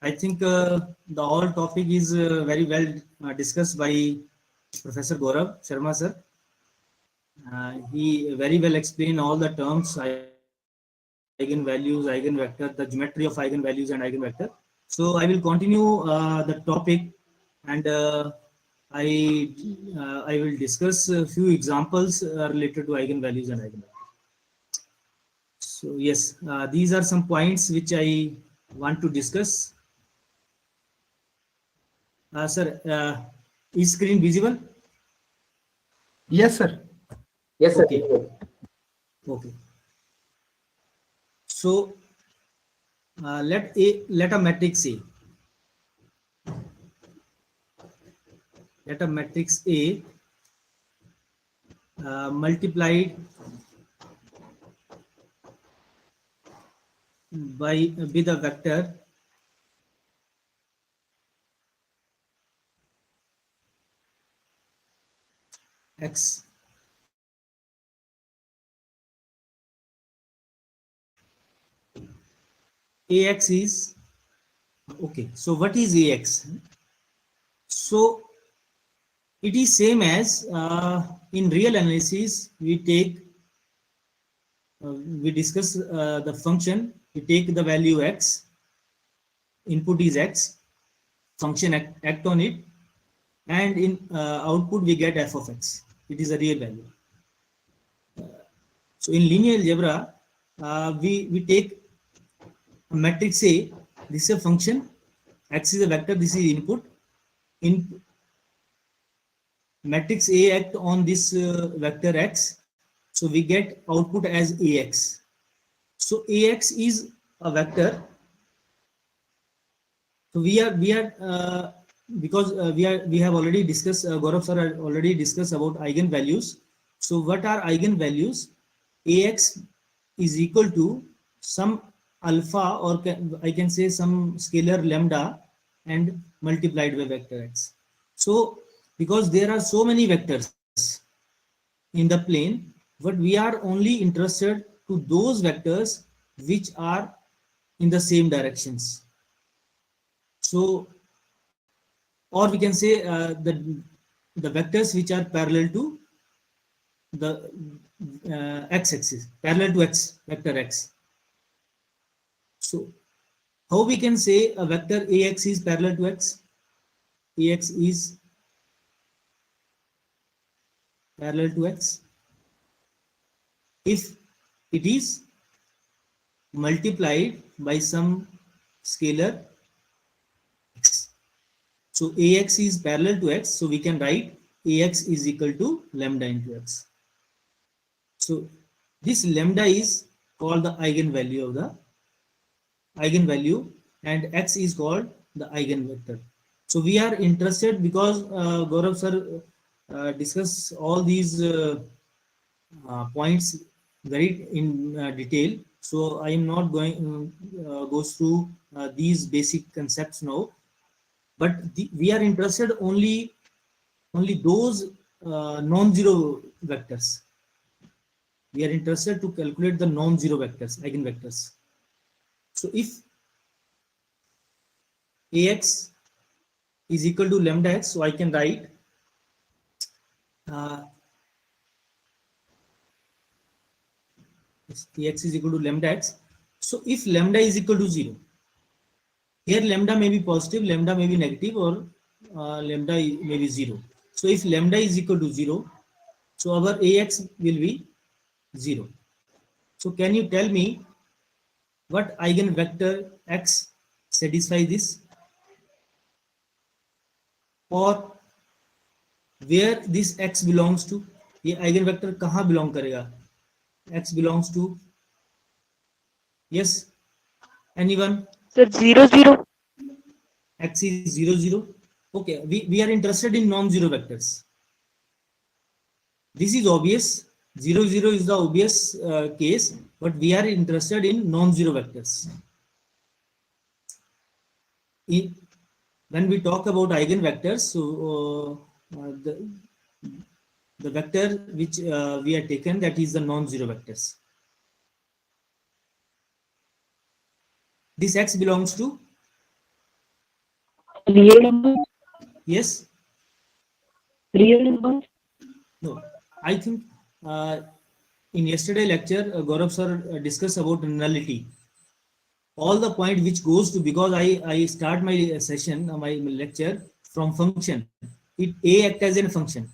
I think the whole topic is very well discussed by Professor Gaurav Sharma sir. He very well explained all the terms, eigenvalues, eigenvector, the geometry of eigenvalues and eigenvector. So I will continue the topic, and I will discuss a few examples related to eigenvalues and eigenvectors. So yes, these are some points which I want to discuss. Sir, is screen visible? Yes, sir. Yes, sir. Okay. Okay. So let a matrix A. Let a matrix A multiplied by with a vector x. Ax is okay. So what is Ax? So it is same as in real analysis we take we discuss the function. We take the value x, input is x, function act on it, and in output we get f of x. It is a real value. So in linear algebra we take a matrix A. This is a function, x is a vector, this is input. In matrix A act on this vector x, so we get output as Ax. So Ax is a vector. So we are because we have already discussed, Gaurav sir already discussed about eigenvalues. So what are eigenvalues? Ax is equal to some alpha, or I can say some scalar lambda, and multiplied by vector x. So because there are so many vectors in the plane, but we are only interested to those vectors which are in the same directions. So, or we can say the vectors which are parallel to the x-axis, parallel to x, vector x. So how we can say a vector Ax is parallel to x? Ax is parallel to x if it is multiplied by some scalar x. So Ax is parallel to x, so we can write Ax is equal to lambda into x. So this lambda is called the eigenvalue of the eigenvalue, and x is called the eigenvector. So we are interested because Gaurav sir discuss all these points very in detail. So I am not going go through these basic concepts now, but we are interested only those non-zero vectors. We are interested to calculate the non-zero vectors, eigenvectors. So if Ax is equal to lambda x, so I can write Ax is equal to lambda x. So if lambda is equal to 0, here lambda may be positive, lambda may be negative, or lambda may be 0. So if lambda is equal to 0, so our Ax will be 0. So can you tell me what eigenvector x satisfy this, or where this x belongs to? ये eigenvector कहाँ belong करेगा? X belongs to, yes, anyone? Sir, 0, 0. X is 0, 0. Okay, we are interested in non-zero vectors. This is obvious. 0, 0 is the obvious case, but we are interested in non-zero vectors. When we talk about eigenvectors, so the vector which we have taken, that is the non-zero vectors. This X belongs to Real numbers? yes. Real numbers? No, I think in yesterday lecture, Gaurav sir discussed about nullity. All the point which goes to, because I start my session, my lecture from function. A act as a function.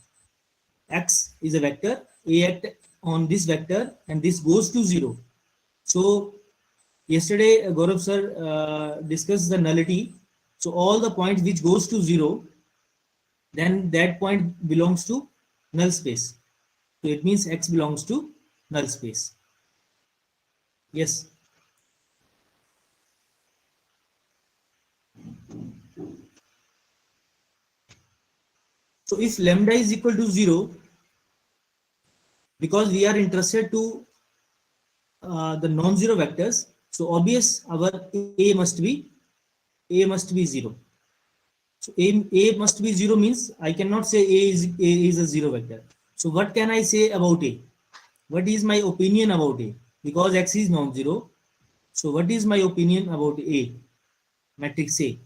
X is a vector. A act on this vector, and this goes to 0. So yesterday, Gaurav sir discussed the nullity. So all the points which goes to 0, then that point belongs to null space. So it means X belongs to null space. Yes. So if lambda is equal to 0, because we are interested to the non-zero vectors, so obvious our A must be 0. So A must be 0 means I cannot say A is a 0 vector. So what can I say about A? What is my opinion about A? Because X is non-zero. So what is my opinion about A? Matrix A.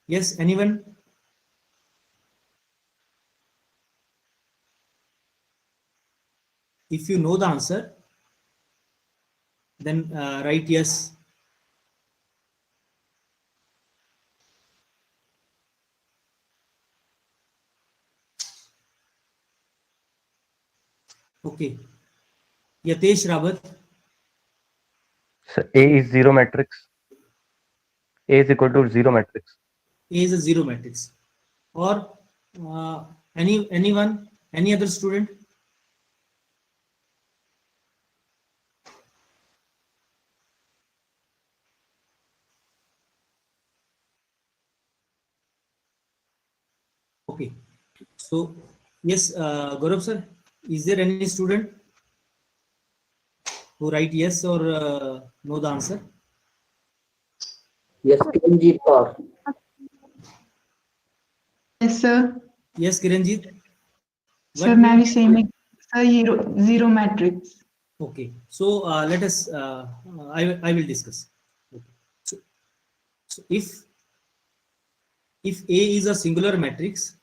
Yes, anyone? If you know the answer, then write yes. Okay. Yatesh Rabat. So A is zero matrix. A is equal to zero matrix. A is a 0 matrix. Or anyone, any other student? Okay. So yes, Gaurav sir, is there any student who write yes or know the answer? Yes, Kiranjit Kaur. Yes, sir. Yes, Kiranjit. Sir, मैं भी same sir, zero matrix. Okay. So let us. I will discuss. Okay. So if A is a singular matrix,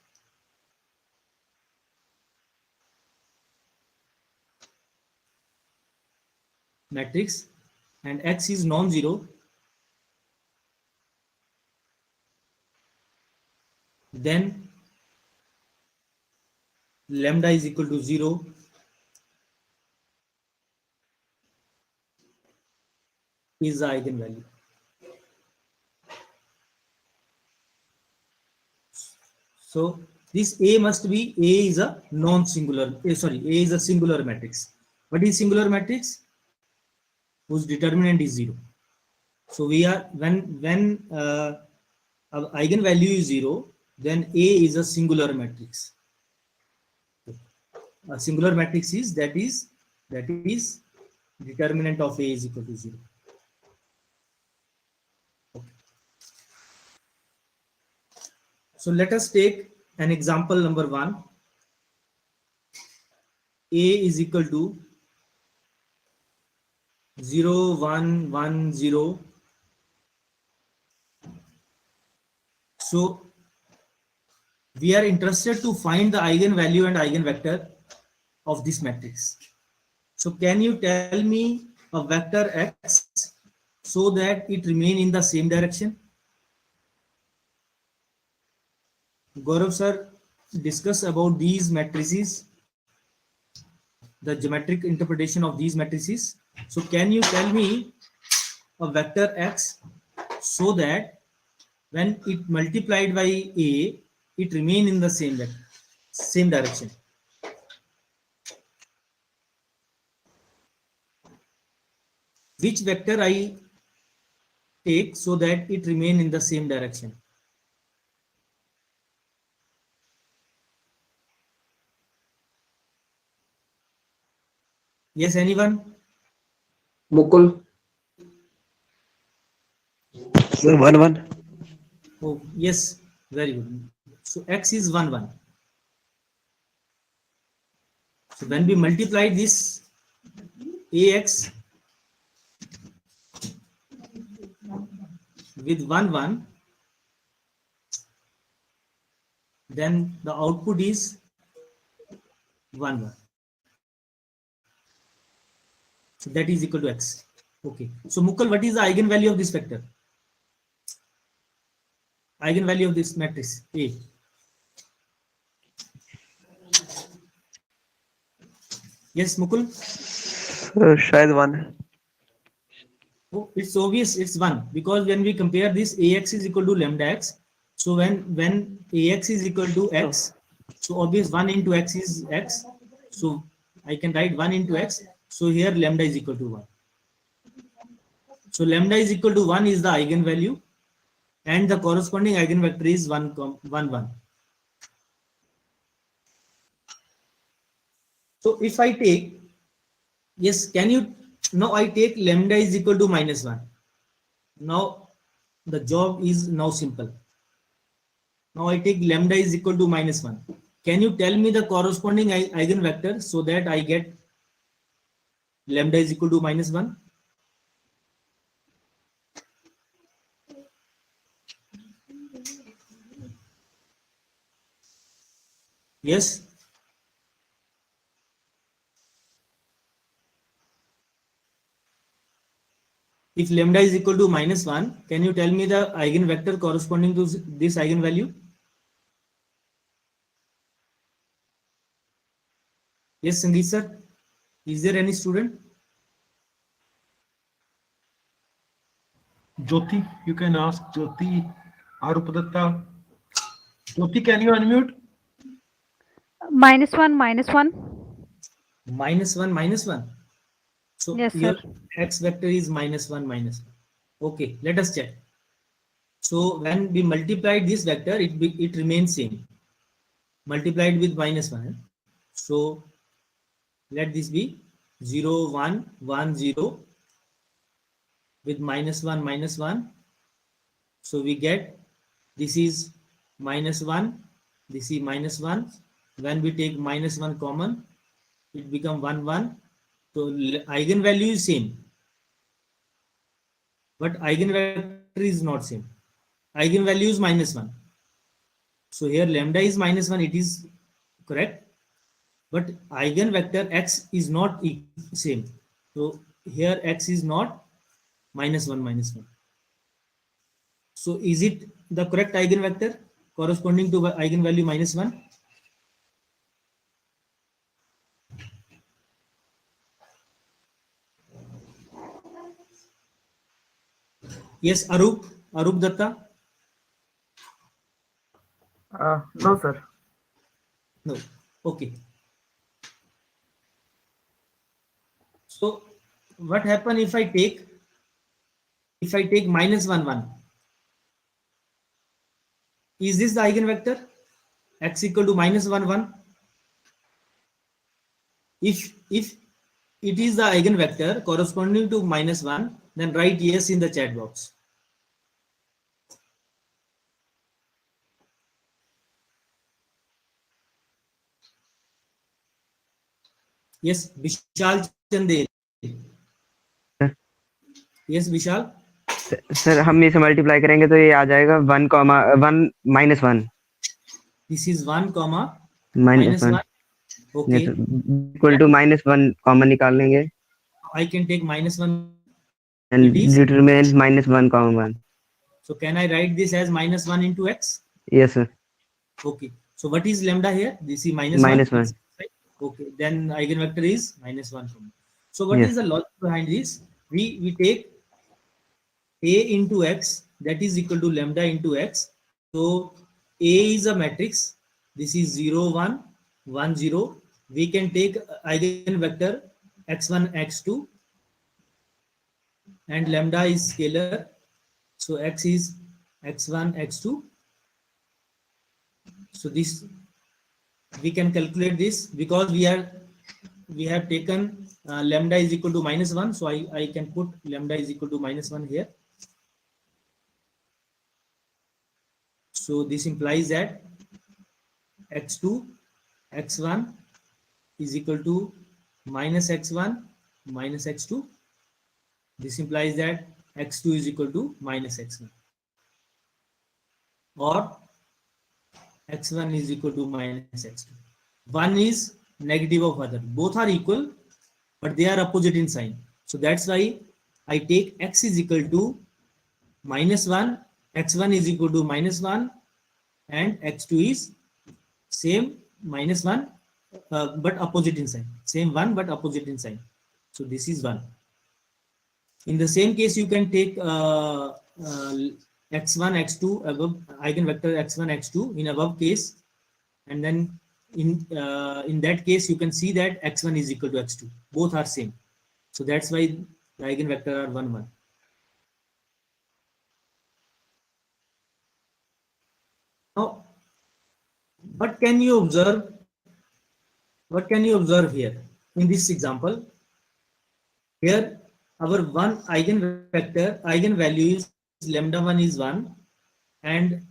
and X is non-zero, then lambda is equal to 0. Is the eigenvalue. So this A must be, A is a non-singular, sorry, A is a singular matrix. What is singular matrix? Whose determinant is 0. So we are, when our eigenvalue is 0, then A is a singular matrix. A singular matrix is that is determinant of A is equal to 0. Okay. So let us take an example number 1. A is equal to 0, 1, 1, 0. So we are interested to find the eigenvalue and eigenvector of this matrix. So can you tell me a vector X so that it remain in the same direction? Gaurav sir discuss about these matrices, the geometric interpretation of these matrices. So can you tell me a vector X so that when it multiplied by A, it remain in the same direction? Which vector I take so that it remain in the same direction? Yes, anyone? Mukul. So 1 1. Oh, yes, very good. So x is 1 1. So when we multiply this ax with 1 1, then the output is 1 1. So that is equal to x. Okay. So Mukul, what is the eigenvalue of this vector? Eigenvalue of this matrix A. Yes, Mukul. शायद 1. Oh, it's obvious. It's 1 because when we compare this, ax is equal to lambda x. So when ax is equal to x, so obvious 1 into x is x. So I can write 1 into x. So here lambda is equal to 1. So lambda is equal to 1 is the eigenvalue, and the corresponding eigenvector is 1 1. So if I take, yes, can you, now I take lambda is equal to -1. Now the job is now simple. Now I take lambda is equal to -1. Can you tell me the corresponding eigenvector so that I get lambda is equal to -1? Yes. If lambda is equal to -1, can you tell me the eigenvector corresponding to this eigenvalue? Yes, Sangeet sir. Is there any student? Jyoti, you can ask Jyoti. Arupadatta. Jyoti, can you unmute? -1 -1. -1. So Yes, your sir. x vector is -1. Okay, let us check. So when we multiply this vector, it remains same. Multiplied with -1. So let this be 0 1 1 0 with -1. So we get this is -1. This is -1. When we take -1 common, it become 1 1. So eigenvalue is same, but eigenvector is not same. Eigenvalue is -1. So here lambda is -1. It is correct, but eigenvector x is not same. So here x is not -1. So is it the correct eigenvector corresponding to eigenvalue -1? Yes, Arup Datta. No, sir. No. Okay. So what happen if I take -1 1? Is this the eigenvector? X equal to -1 1. If it is the eigenvector corresponding to -1, then write yes in the chat box. Yes, Vishal Chandel. Yes, Vishal. Sir हम इसे multiply करेंगे तो ये आ जाएगा 1 -1 This is 1 -1 Okay. Equal to -1 common निकाल लेंगे I can take -1. and It is it remains -1 1. So can I write this as -1 into x? Yes, sir. Okay. So what is lambda here? This is -1. -1. Right? Okay. Then eigenvector is -1. So what Yes. is the logic behind this? We take a into x, that is equal to lambda into x. So a is a matrix. This is 0 1 1 0. We can take eigenvector x1 x2, and lambda is scalar. So x is x1 x2. So this we can calculate this because we have taken lambda is equal to -1, so I can put lambda is equal to -1 here. So this implies that x2 x1 is equal to minus x1 minus x2. This implies that x2 is equal to minus x1, or x1 is equal to minus x2. One is negative of other. Both are equal, but they are opposite in sign. So that's why I take x is equal to -1, x1 is equal to -1, and x2 is same -1, but opposite in sign. Same 1 but opposite in sign. So this is 1. In the same case, you can take x1 x2 above eigenvector x1 x2 in above case, and then in that case you can see that x1 is equal to x2. Both are same. So that's why the eigenvector are 1 1. Now, what can you observe? What can you observe here in this example? Here, our one eigenvalue is lambda 1 is 1, and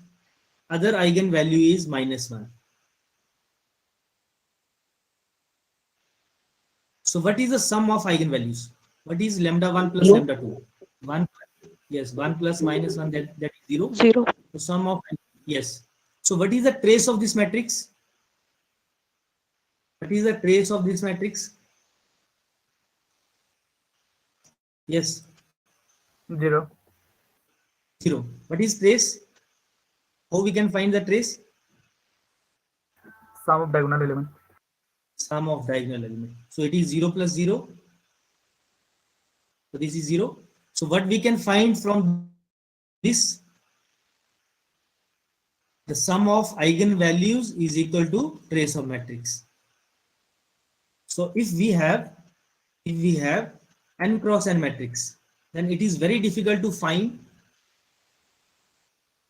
other eigenvalue is -1. So what is the sum of eigenvalues? What is lambda 1 plus lambda 2? 1, yes, 1 plus -1, that is 0. 0. The sum of, yes. So what is the trace of this matrix? What is the trace of this matrix? Yes. 0. 0. What is trace? How we can find the trace? Sum of diagonal element. Sum of diagonal element. So it is 0 plus 0. So this is 0. So what we can find from this? The sum of eigenvalues is equal to trace of matrix. So if we have n cross n matrix, then it is very difficult to find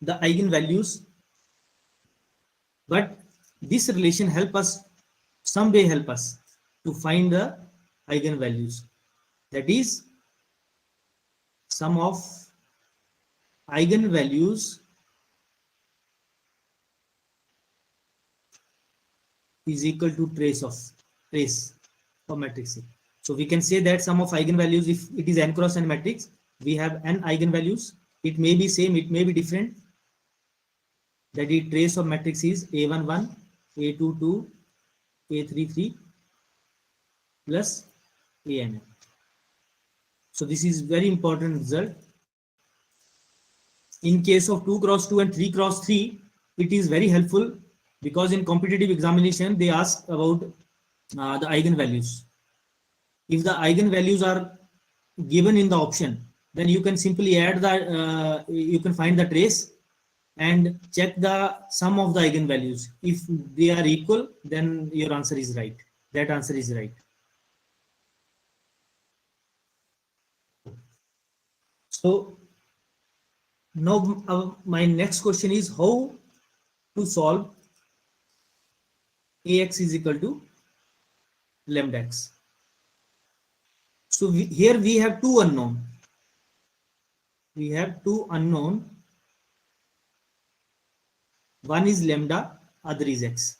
the eigenvalues, but this relation help us to find the eigenvalues. That is, sum of eigenvalues is equal to trace of matrix. So we can say that sum of eigenvalues, if it is n cross n matrix, we have n eigenvalues. It may be same, it may be different. That is, trace of matrix is a11, a22, a33 plus an. So this is very important result. In case of 2 cross 2 and 3 cross 3, it is very helpful, because in competitive examination they ask about the eigenvalues. If the eigenvalues are given in the option, then you can simply add the you can find the trace and check the sum of the eigenvalues. If they are equal, then your answer is right. That answer is right. So now my next question is how to solve ax is equal to lambda x. So here we have two unknown. We have two unknown. One is lambda, other is x.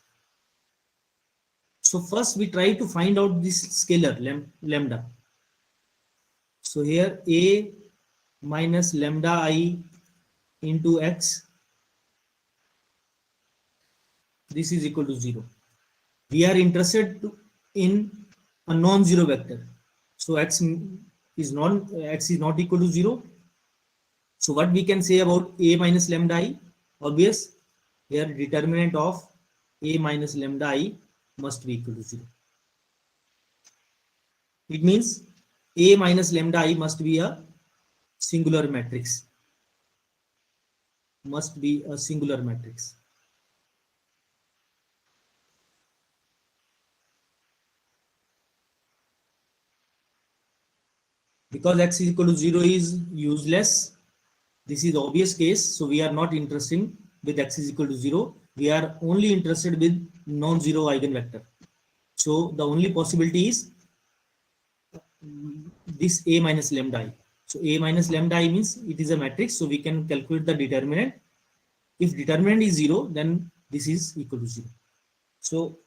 So first we try to find out this scalar lambda. So here a minus lambda I into x, this is equal to 0. We are interested in a non-zero vector. So x is not equal to 0. So what we can say about a minus lambda I? Obvious. Here determinant of a minus lambda I must be equal to 0. It means a minus lambda I must be a singular matrix. Must be a singular matrix. Because x is equal to 0 is useless. This is the obvious case. So we are not interested with x is equal to 0. We are only interested with non-zero eigenvector. So the only possibility is this A minus lambda I. So A minus lambda I means it is a matrix, so we can calculate the determinant. If determinant is 0, then this is equal to 0. So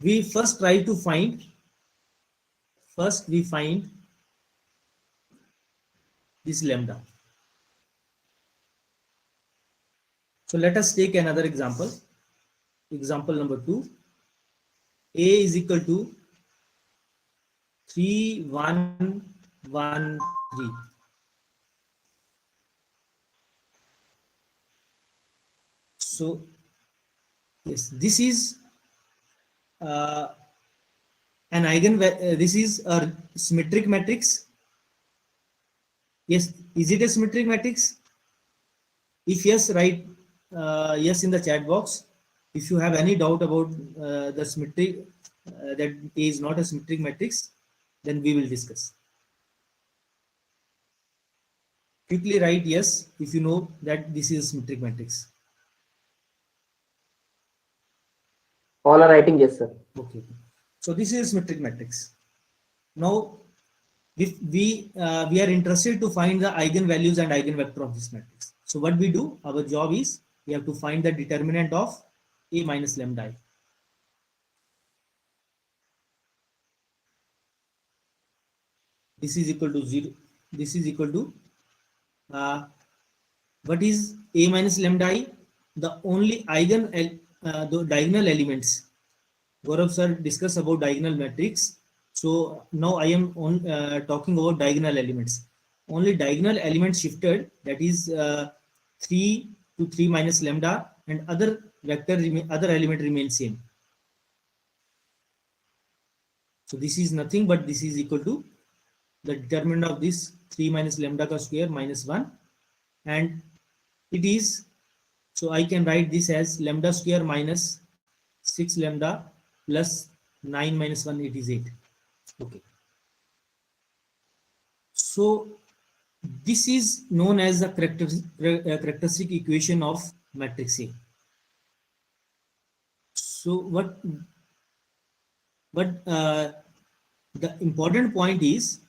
we first try to find, this lambda. So let us take another example. Example number 2. A is equal to 3, 1, 1, 3. So yes, this is an this is a symmetric matrix. Yes, is it a symmetric matrix? If yes, write yes in the chat box. If you have any doubt about the symmetric, that A is not a symmetric matrix, then we will discuss. Quickly write yes if you know that this is a symmetric matrix. All are writing yes, sir. Okay. So this is a symmetric matrix. Now, if we are interested to find the eigenvalues and eigenvector of this matrix. So what we do, our job is we have to find the determinant of A minus lambda I. This is equal to 0. This is equal to what is A minus lambda I? The only the diagonal elements. Gaurav sir discussed about diagonal matrix. So now I am talking about diagonal elements. Only diagonal elements shifted, that is 3 to 3 minus lambda, and other element remains same. So this is nothing but this is equal to the determinant of this 3 minus lambda ka square minus 1, and it is, so I can write this as lambda square minus 6 lambda plus 9 minus 1, it is 8. Okay. So this is known as the characteristic equation of matrix A. So what the important point is,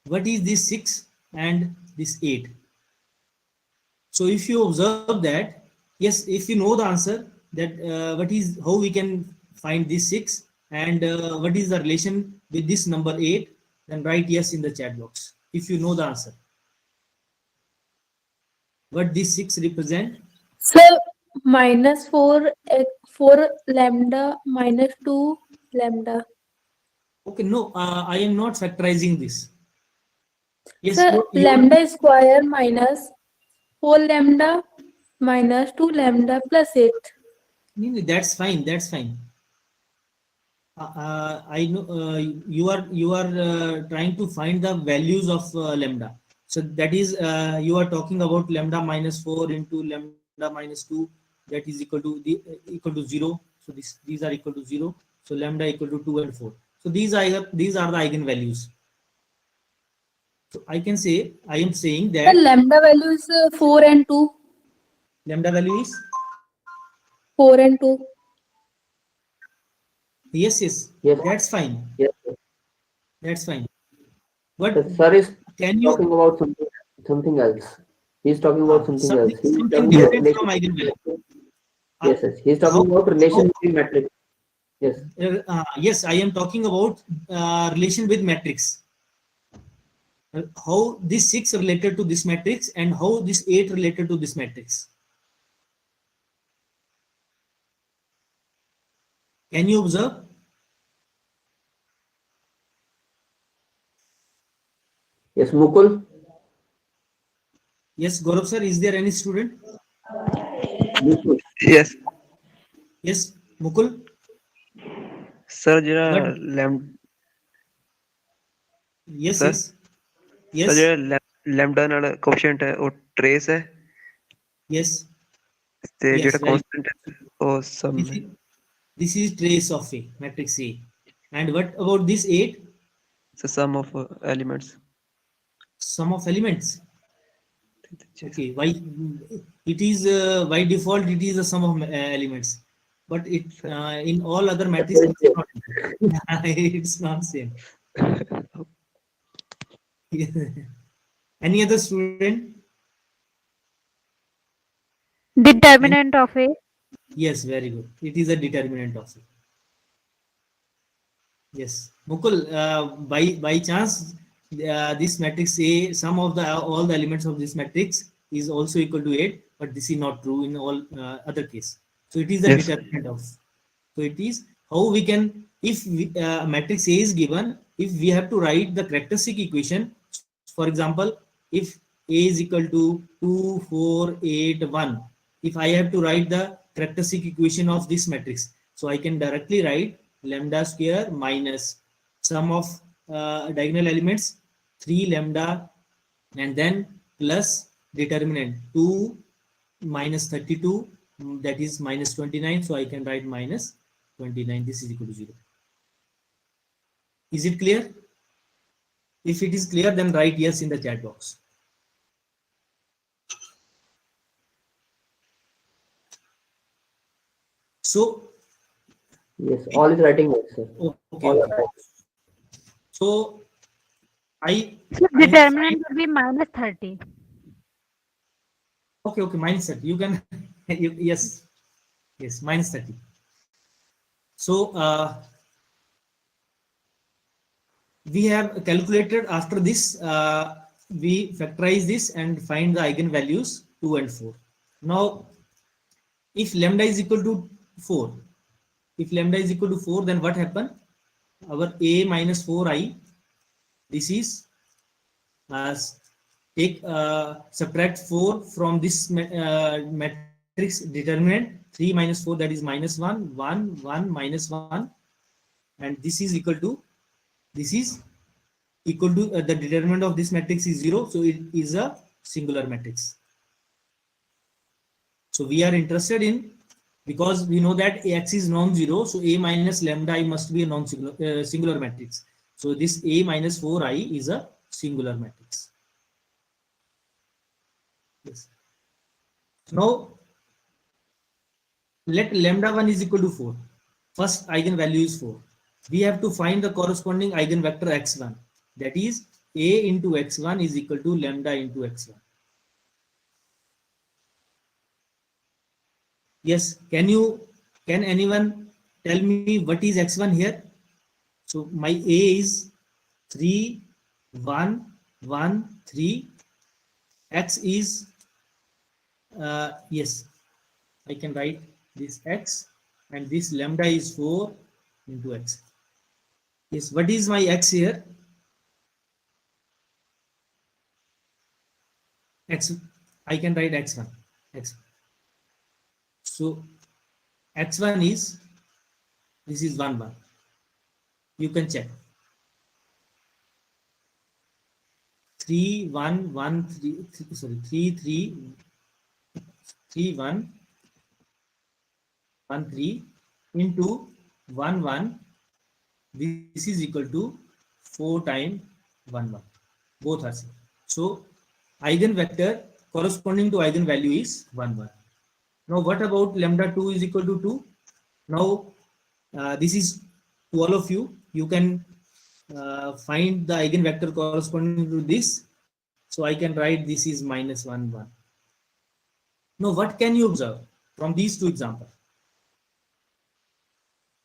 what is this 6 and this 8? So if you observe that, yes, if you know the answer, that how we can find this 6 and what is the relation with this number 8, then write yes in the chat box if you know the answer. What this 6 represent? Sir, minus 4 lambda minus 2 lambda. Okay, no, I am not factorizing this. Yes, Sir, lambda square minus 4 lambda minus 2 lambda plus 8. That's fine. That's fine. I know you are trying to find the values of lambda. So that is you are talking about lambda minus 4 into lambda minus 2, that is equal to 0. So these are equal to 0. So lambda equal to 2 and 4. So these are the eigenvalues. So I can say, I am saying that The lambda value is 4 and 2. Lambda value is 4 and 2. Yes, that's fine. Yes, that's fine. But sir is can you talking about something else? He's talking about something else. He's something talking different about from eigenvalue? Yes, he's talking about relation between matrix. Yes. Yes, I am talking about relation with matrix. How this 6 related to this matrix and how this 8 related to this matrix. Can you observe? Yes, Mukul. Yes, Gaurav sir, is there any student? Yes. Yes, Mukul. Sir, जरा lambda. Yes, sir? yes. Yes. Sir, ਜਿਹੜਾ lambda ਨਾਲ coefficient ਹੈ ਉਹ trace ਹੈ. Yes. ਤੇ Yes, ਜਿਹੜਾ right. constant ਹੈ ਉਹ sum ਹੈ. This is trace of A, matrix A. And what about this 8? It's the sum of elements. Sum of elements. Okay, why it is by default it is the sum of elements. but it in all other matrices it's not. It's not same. Any other student? Determinant of A. Yes, very good. It is a determinant of A. Yes, Mukul. By chance, this matrix A, some of the all the elements of this matrix is also equal to 8, but this is not true in all other case. So it is a Yes. determinant of. So it is how we can, if matrix A is given, if we have to write the characteristic equation. For example, if A is equal to 2, 4, 8, 1. If I have to write the characteristic equation of this matrix, so I can directly write lambda square minus sum of diagonal elements 3 lambda and then plus determinant 2 minus 32, that is minus 29. So I can write minus 29. This is equal to 0. Is it clear? If it is clear, then write yes in the chat box. So Yes, all is writing yes, sir. okay, All okay. are right. So So determinant will be minus 30. Okay, minus 30. You can yes, minus 30. So we have calculated after this. We factorize this and find the eigenvalues 2 and 4. Now, if lambda is equal to 4, then what happen? Our A minus 4i, this is subtract 4 from this matrix determinant 3 minus 4, that is minus 1, 1, 1, minus 1, and this is equal to the determinant of this matrix is 0, so it is a singular matrix. So we are interested in, because we know that X is non-zero, so A minus lambda I must be a non-singular singular matrix. So this A minus 4i is a singular matrix. Yes. Now let lambda 1 is equal to 4. First eigenvalue is 4. We have to find the corresponding eigenvector x1. That is A into x1 is equal to lambda into x1. Yes, can anyone tell me what is x1 here? So my A is 3, 1, 1, 3. X is yes, I can write this x, and this lambda is 4 into x. Yes, what is my x here? X, I can write x1. So x1 is, this is 1, 1. You can check. 3, 1, 1, 3, sorry, 3, 3, 3, 1, 1, 3 into 1, 1. This is equal to 4 times 1, 1. Both are same. So eigenvector corresponding to eigenvalue is 1, 1. Now what about lambda 2 is equal to 2? Now this is to all of you. You can find the eigenvector corresponding to this. So I can write this is minus 1, 1. Now what can you observe from these two examples?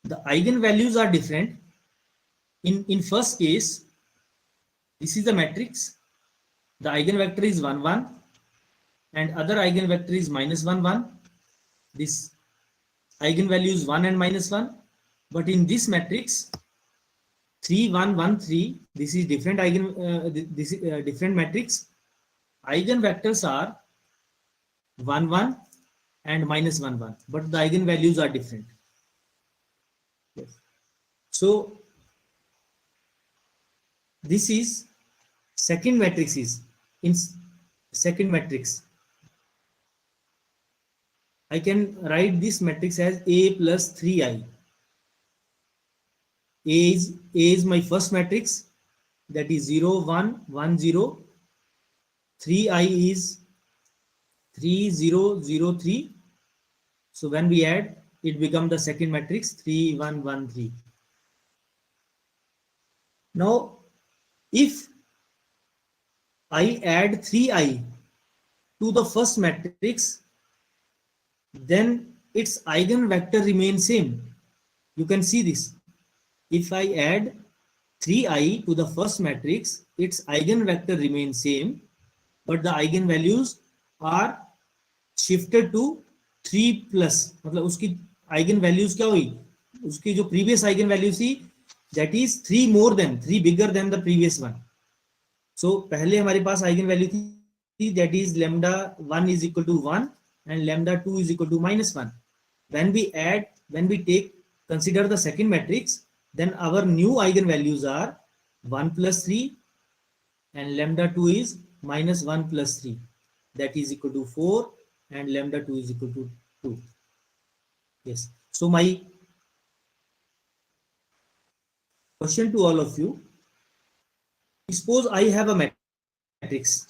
The eigenvalues are different. In first case, this is the matrix. The eigenvector is 1, 1, and other eigenvector is minus 1, 1. This eigenvalue is 1 and minus 1. But in this matrix, 3, 1, 1, 3, this is different different matrix. Eigenvectors are 1, 1 and minus 1, 1, but the eigenvalues are different. Yes. So this is second matrix. Is in second matrix, I can write this matrix as A plus 3i. A is my first matrix, that is 0, 1, 1, 0. 3i is 3, 0, 0, 3. So when we add it become the second matrix 3 1 1 3. Now if I add 3i to the first matrix, then its eigenvector remains same. You can see this. If I add 3i to the first matrix, its eigenvector remains same, but the eigenvalues are shifted to 3 plus. मतलब उसकी eigenvalues क्या हुई, उसकी जो previous eigenvalues थी, that is 3 more than 3 bigger than the previous one. So पहले हमारे पास eigenvalue थी, that is lambda 1 is equal to 1 and lambda 2 is equal to -1. When we consider the second matrix, then our new eigenvalues are 1 plus 3 and lambda 2 is -1 plus 3. That is equal to 4 and lambda 2 is equal to 2. Yes. So my question to all of you, suppose I have a matrix.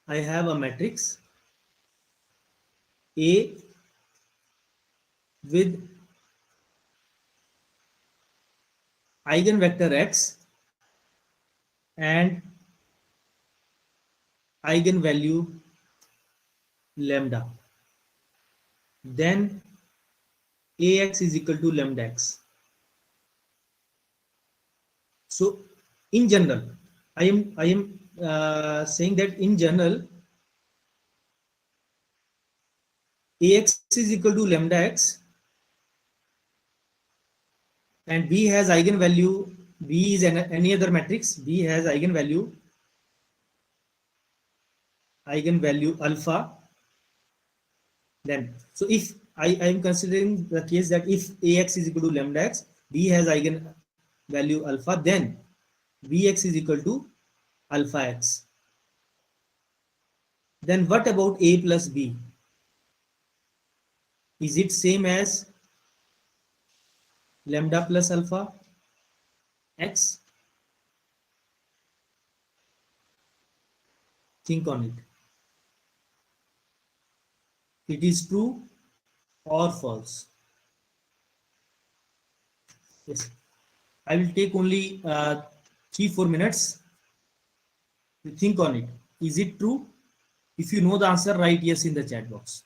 I have a matrix A with eigenvector x and eigenvalue lambda. Then ax is equal to lambda x. So in general, I am saying that in general ax is equal to lambda x and B has eigenvalue, B is any other matrix, B has eigenvalue alpha. Then so if I am considering the case that if ax is equal to lambda x, B has eigenvalue alpha, then bx is equal to alpha x. Then what about a plus b? Is it same as lambda plus alpha x? Think on it. It is true or false? Yes. I will take only 3-4 minutes to think on it. Is it true? If you know the answer, write yes in the chat box.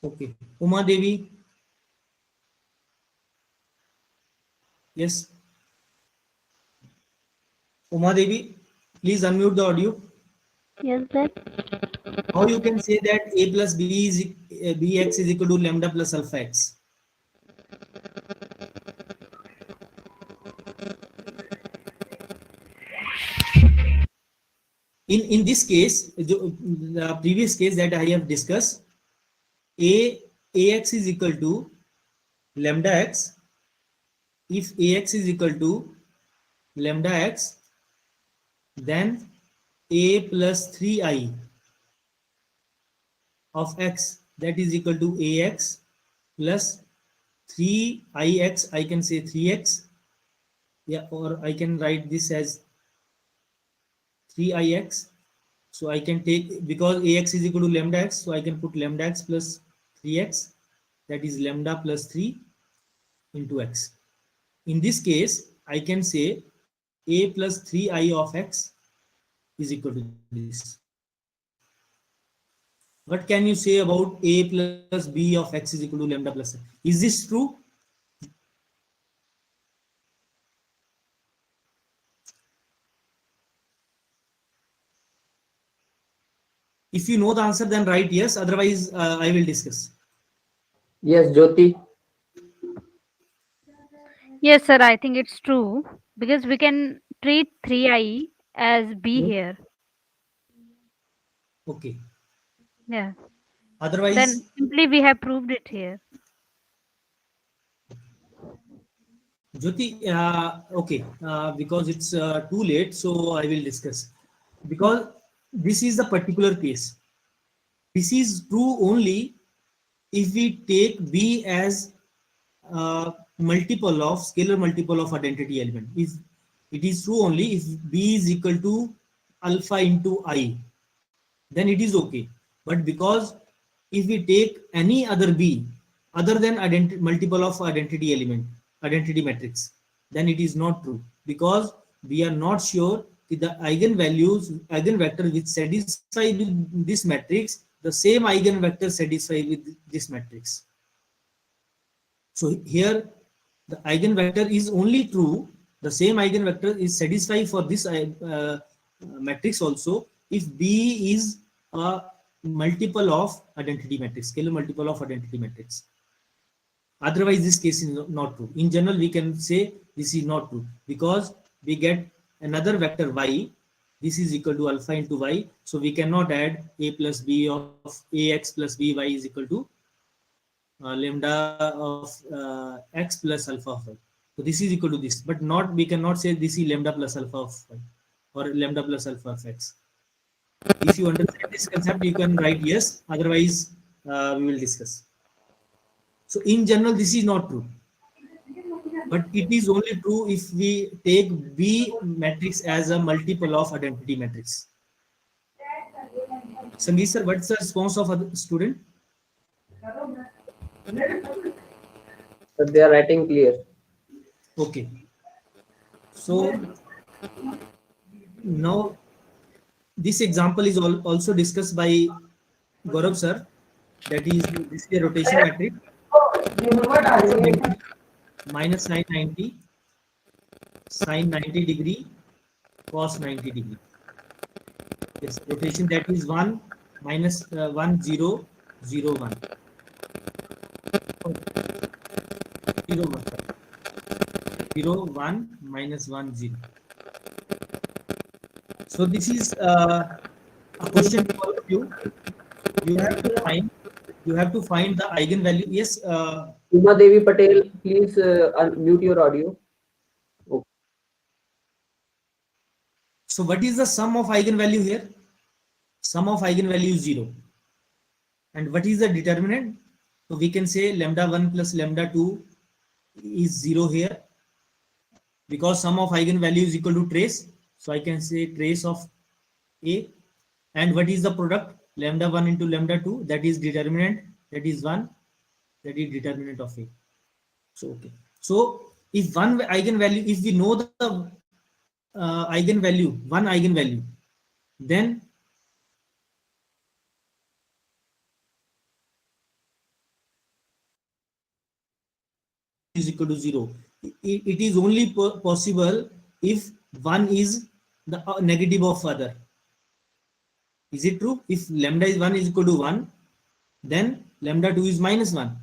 Okay. Uma Devi. Yes. Uma Devi, please unmute the audio. Yes, sir. How you can say that a plus b is bx is equal to lambda plus alpha x? In this case, the previous case that I have discussed, ax is equal to lambda x. If ax is equal to lambda x, then a plus 3i of x, that is equal to ax plus 3ix. I can say 3x, yeah, or I can write this as 3ix. So I can take, because ax is equal to lambda x, so I can put lambda x plus 3x, that is lambda plus 3 into x. In this case, I can say a plus 3i of x is equal to this. What can you say about a plus b of x is equal to lambda plus x? Is this true? If you know the answer, then write yes. Otherwise, I will discuss. Yes, Jyoti. Yes, sir. I think it's true because we can treat 3i as b here. Okay. Yeah. Otherwise, then simply we have proved it here. Jyoti, okay, because it's too late, so I will discuss. Because this is the particular case. This is true only if we take B as multiple of scalar multiple of identity element. If it is true only if B is equal to alpha into I, then it is okay. But because if we take any other B other than multiple of identity element, identity matrix, then it is not true, because we are not sure if the eigenvalues, eigenvector which satisfy with this matrix, the same eigenvector satisfy with this matrix. So here the eigenvector is only true, the same eigenvector is satisfied for this matrix also if B is a multiple of identity matrix, scalar multiple of identity matrix. Otherwise this case is not true. In general we can say this is not true, because we get another vector y, this is equal to alpha into y, so we cannot add a plus b of ax plus by is equal to lambda of x plus alpha of y. So this is equal to this, but not, we cannot say this is lambda plus alpha of y or lambda plus alpha of x. If you understand this concept, you can write yes, otherwise we will discuss. So in general this is not true, but it is only true if we take B matrix as a multiple of identity matrix. Sangeet sir, what's the response of a student? But they are writing clear. Okay. So now this example is also discussed by Gaurav sir. That is, this is a rotation matrix. Minus 990, sine 90 degree, cos 90 degree. Yes, rotation that is 1 minus 1 0 0 1. 0 1 0 1 minus 1 0. So this is a question for all of you. You have to find the eigenvalue. Yes. Uma Devi Patel, please unmute your audio. Okay. So what is the sum of eigenvalue here? Sum of eigenvalue is 0. And what is the determinant? So we can say lambda 1 plus lambda 2 is 0 here, because sum of eigenvalue is equal to trace. So I can say trace of A. And what is the product? Lambda 1 into lambda 2, that is determinant, that is 1, that is determinant of A. So okay. So if one eigenvalue, if we know the eigenvalue, one eigenvalue, then is equal to 0. It is only possible if one is the negative of other. Is it true? If lambda is 1 is equal to 1, then lambda 2 is minus 1.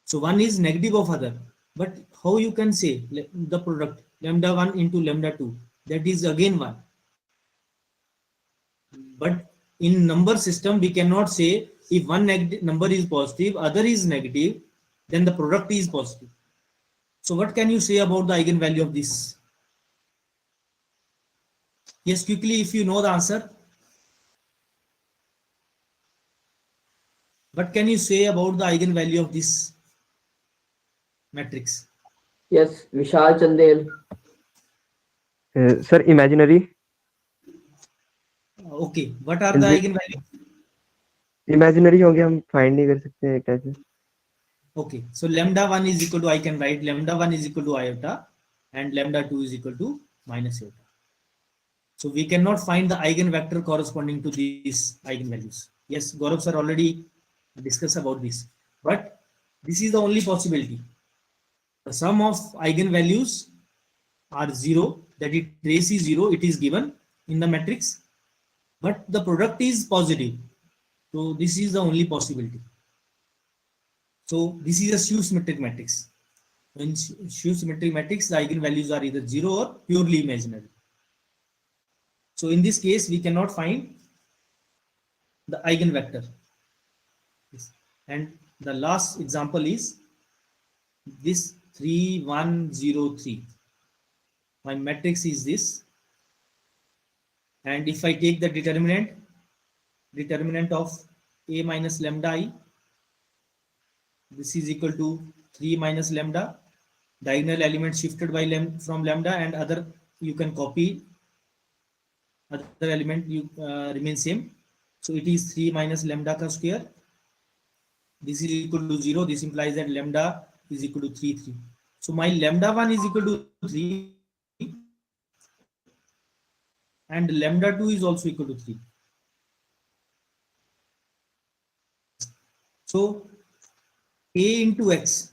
So 1 is negative of other. But how you can say the product lambda 1 into lambda 2, that is again 1. But in number system we cannot say if one number is positive, other is negative, then the product is positive. So what can you say about the eigenvalue of this? Yes, quickly, if you know the answer. What can you say about the eigenvalue of this matrix? Yes, Vishal Chandel. Sir, imaginary. Okay, what are the eigenvalues? Imaginary होंगे, हम find नहीं कर सकते हैं कैसे? Okay, so lambda 1 is equal to, I can write lambda 1 is equal to iota and lambda 2 is equal to minus iota. So we cannot find the eigenvector corresponding to these eigenvalues. Yes, Gaurav sir already discussed about this, but this is the only possibility. The sum of eigenvalues are 0, that it trace is 0, it is given in the matrix, but the product is positive. So this is the only possibility. So this is a skew-symmetric matrix. In skew-symmetric matrix, the eigenvalues are either 0 or purely imaginary. So in this case, we cannot find the eigenvector. And the last example is this 3 1 0 3. My matrix is this, and if I take the determinant of A minus lambda I. This is equal to 3 minus lambda. Diagonal element shifted by from lambda, and other you can copy. Other element you remain same. So it is 3 minus lambda ka square. This is equal to 0. This implies that lambda is equal to 3, 3. So my lambda 1 is equal to 3, and lambda 2 is also equal to 3. So A into X,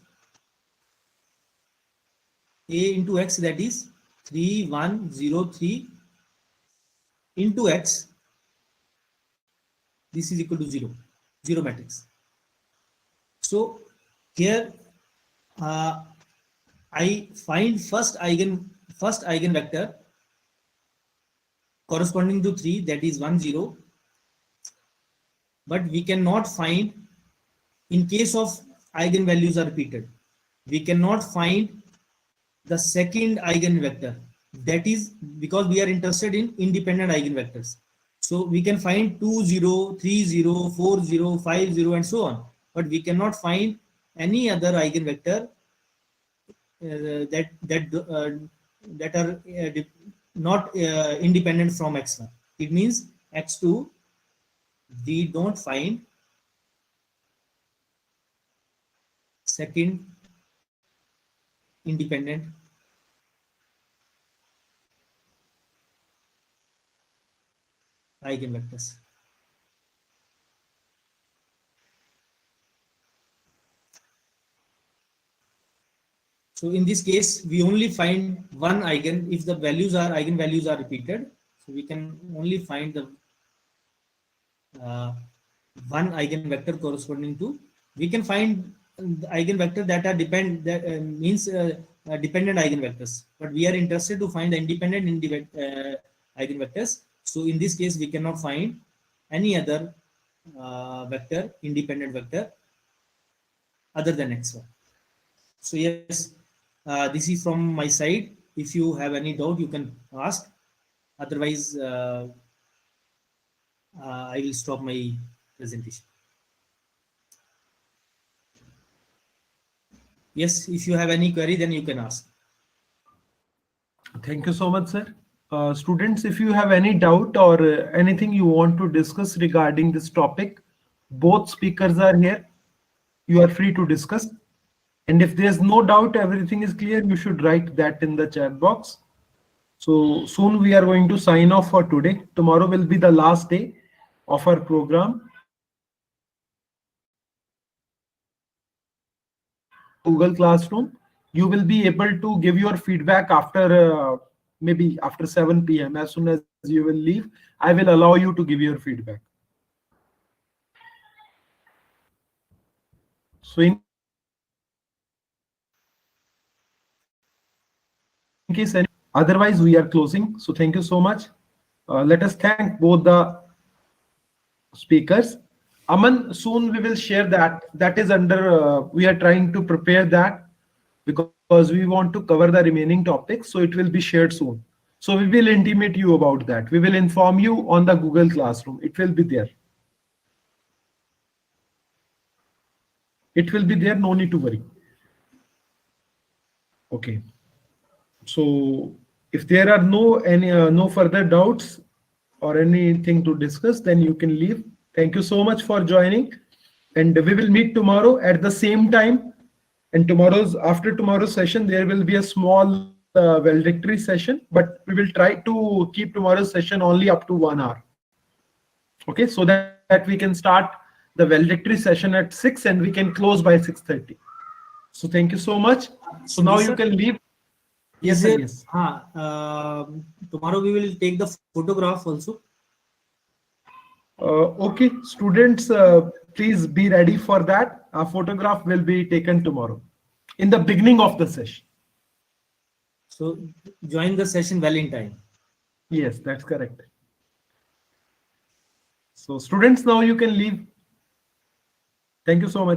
that is 3, 1, 0, 3 into X. This is equal to 0, 0 matrix. So here I find first eigenvector corresponding to 3, that is 1, 0. But we cannot find, in case of eigenvalues are repeated, we cannot find the second eigenvector. That is because we are interested in independent eigenvectors. So we can find 2, 0, 3, 0, 4, 0, 5, 0, and so on. But we cannot find any other eigenvector that are not independent from x1. It means x2, we don't find second independent eigenvectors. So in this case, we only find one eigen if the eigenvalues are repeated. So we can only find the one eigenvector corresponding to. We can find the eigenvector that are dependent eigenvectors, but we are interested to find the independent eigenvectors. So in this case, we cannot find any other independent vector other than x1. So yes, this is from my side. If you have any doubt, you can ask. Otherwise, I will stop my presentation. Yes, if you have any query, then you can ask. Thank you so much, sir. Students, if you have any doubt or anything you want to discuss regarding this topic, both speakers are here. You are free to discuss. And if there's no doubt, everything is clear, you should write that in the chat box. So soon we are going to sign off for today. Tomorrow will be the last day of our program. Google Classroom. You will be able to give your feedback after maybe after 7 p.m. As soon as you will leave, I will allow you to give your feedback. So in case any, otherwise we are closing. So thank you so much. Let us thank both the speakers. Aman, soon we will share that. That is under, we are trying to prepare that because we want to cover the remaining topics. So it will be shared soon. So we will intimate you about that. We will inform you on the Google Classroom. It will be there. It will be there. No need to worry. Okay. So if there are no further doubts or anything to discuss, then you can leave. Thank you so much for joining, and we will meet tomorrow at the same time. And after tomorrow's session, there will be a small valedictory session, but we will try to keep tomorrow's session only up to 1 hour. Okay, so that we can start the valedictory session at 6 and we can close by 6:30. So thank you so much. So now you can leave. Yes, sir, yes. Tomorrow we will take the photograph also. Okay, students, please be ready for that. A photograph will be taken tomorrow in the beginning of the session. So join the session well in time. Yes, that's correct. So students, now you can leave. Thank you so much.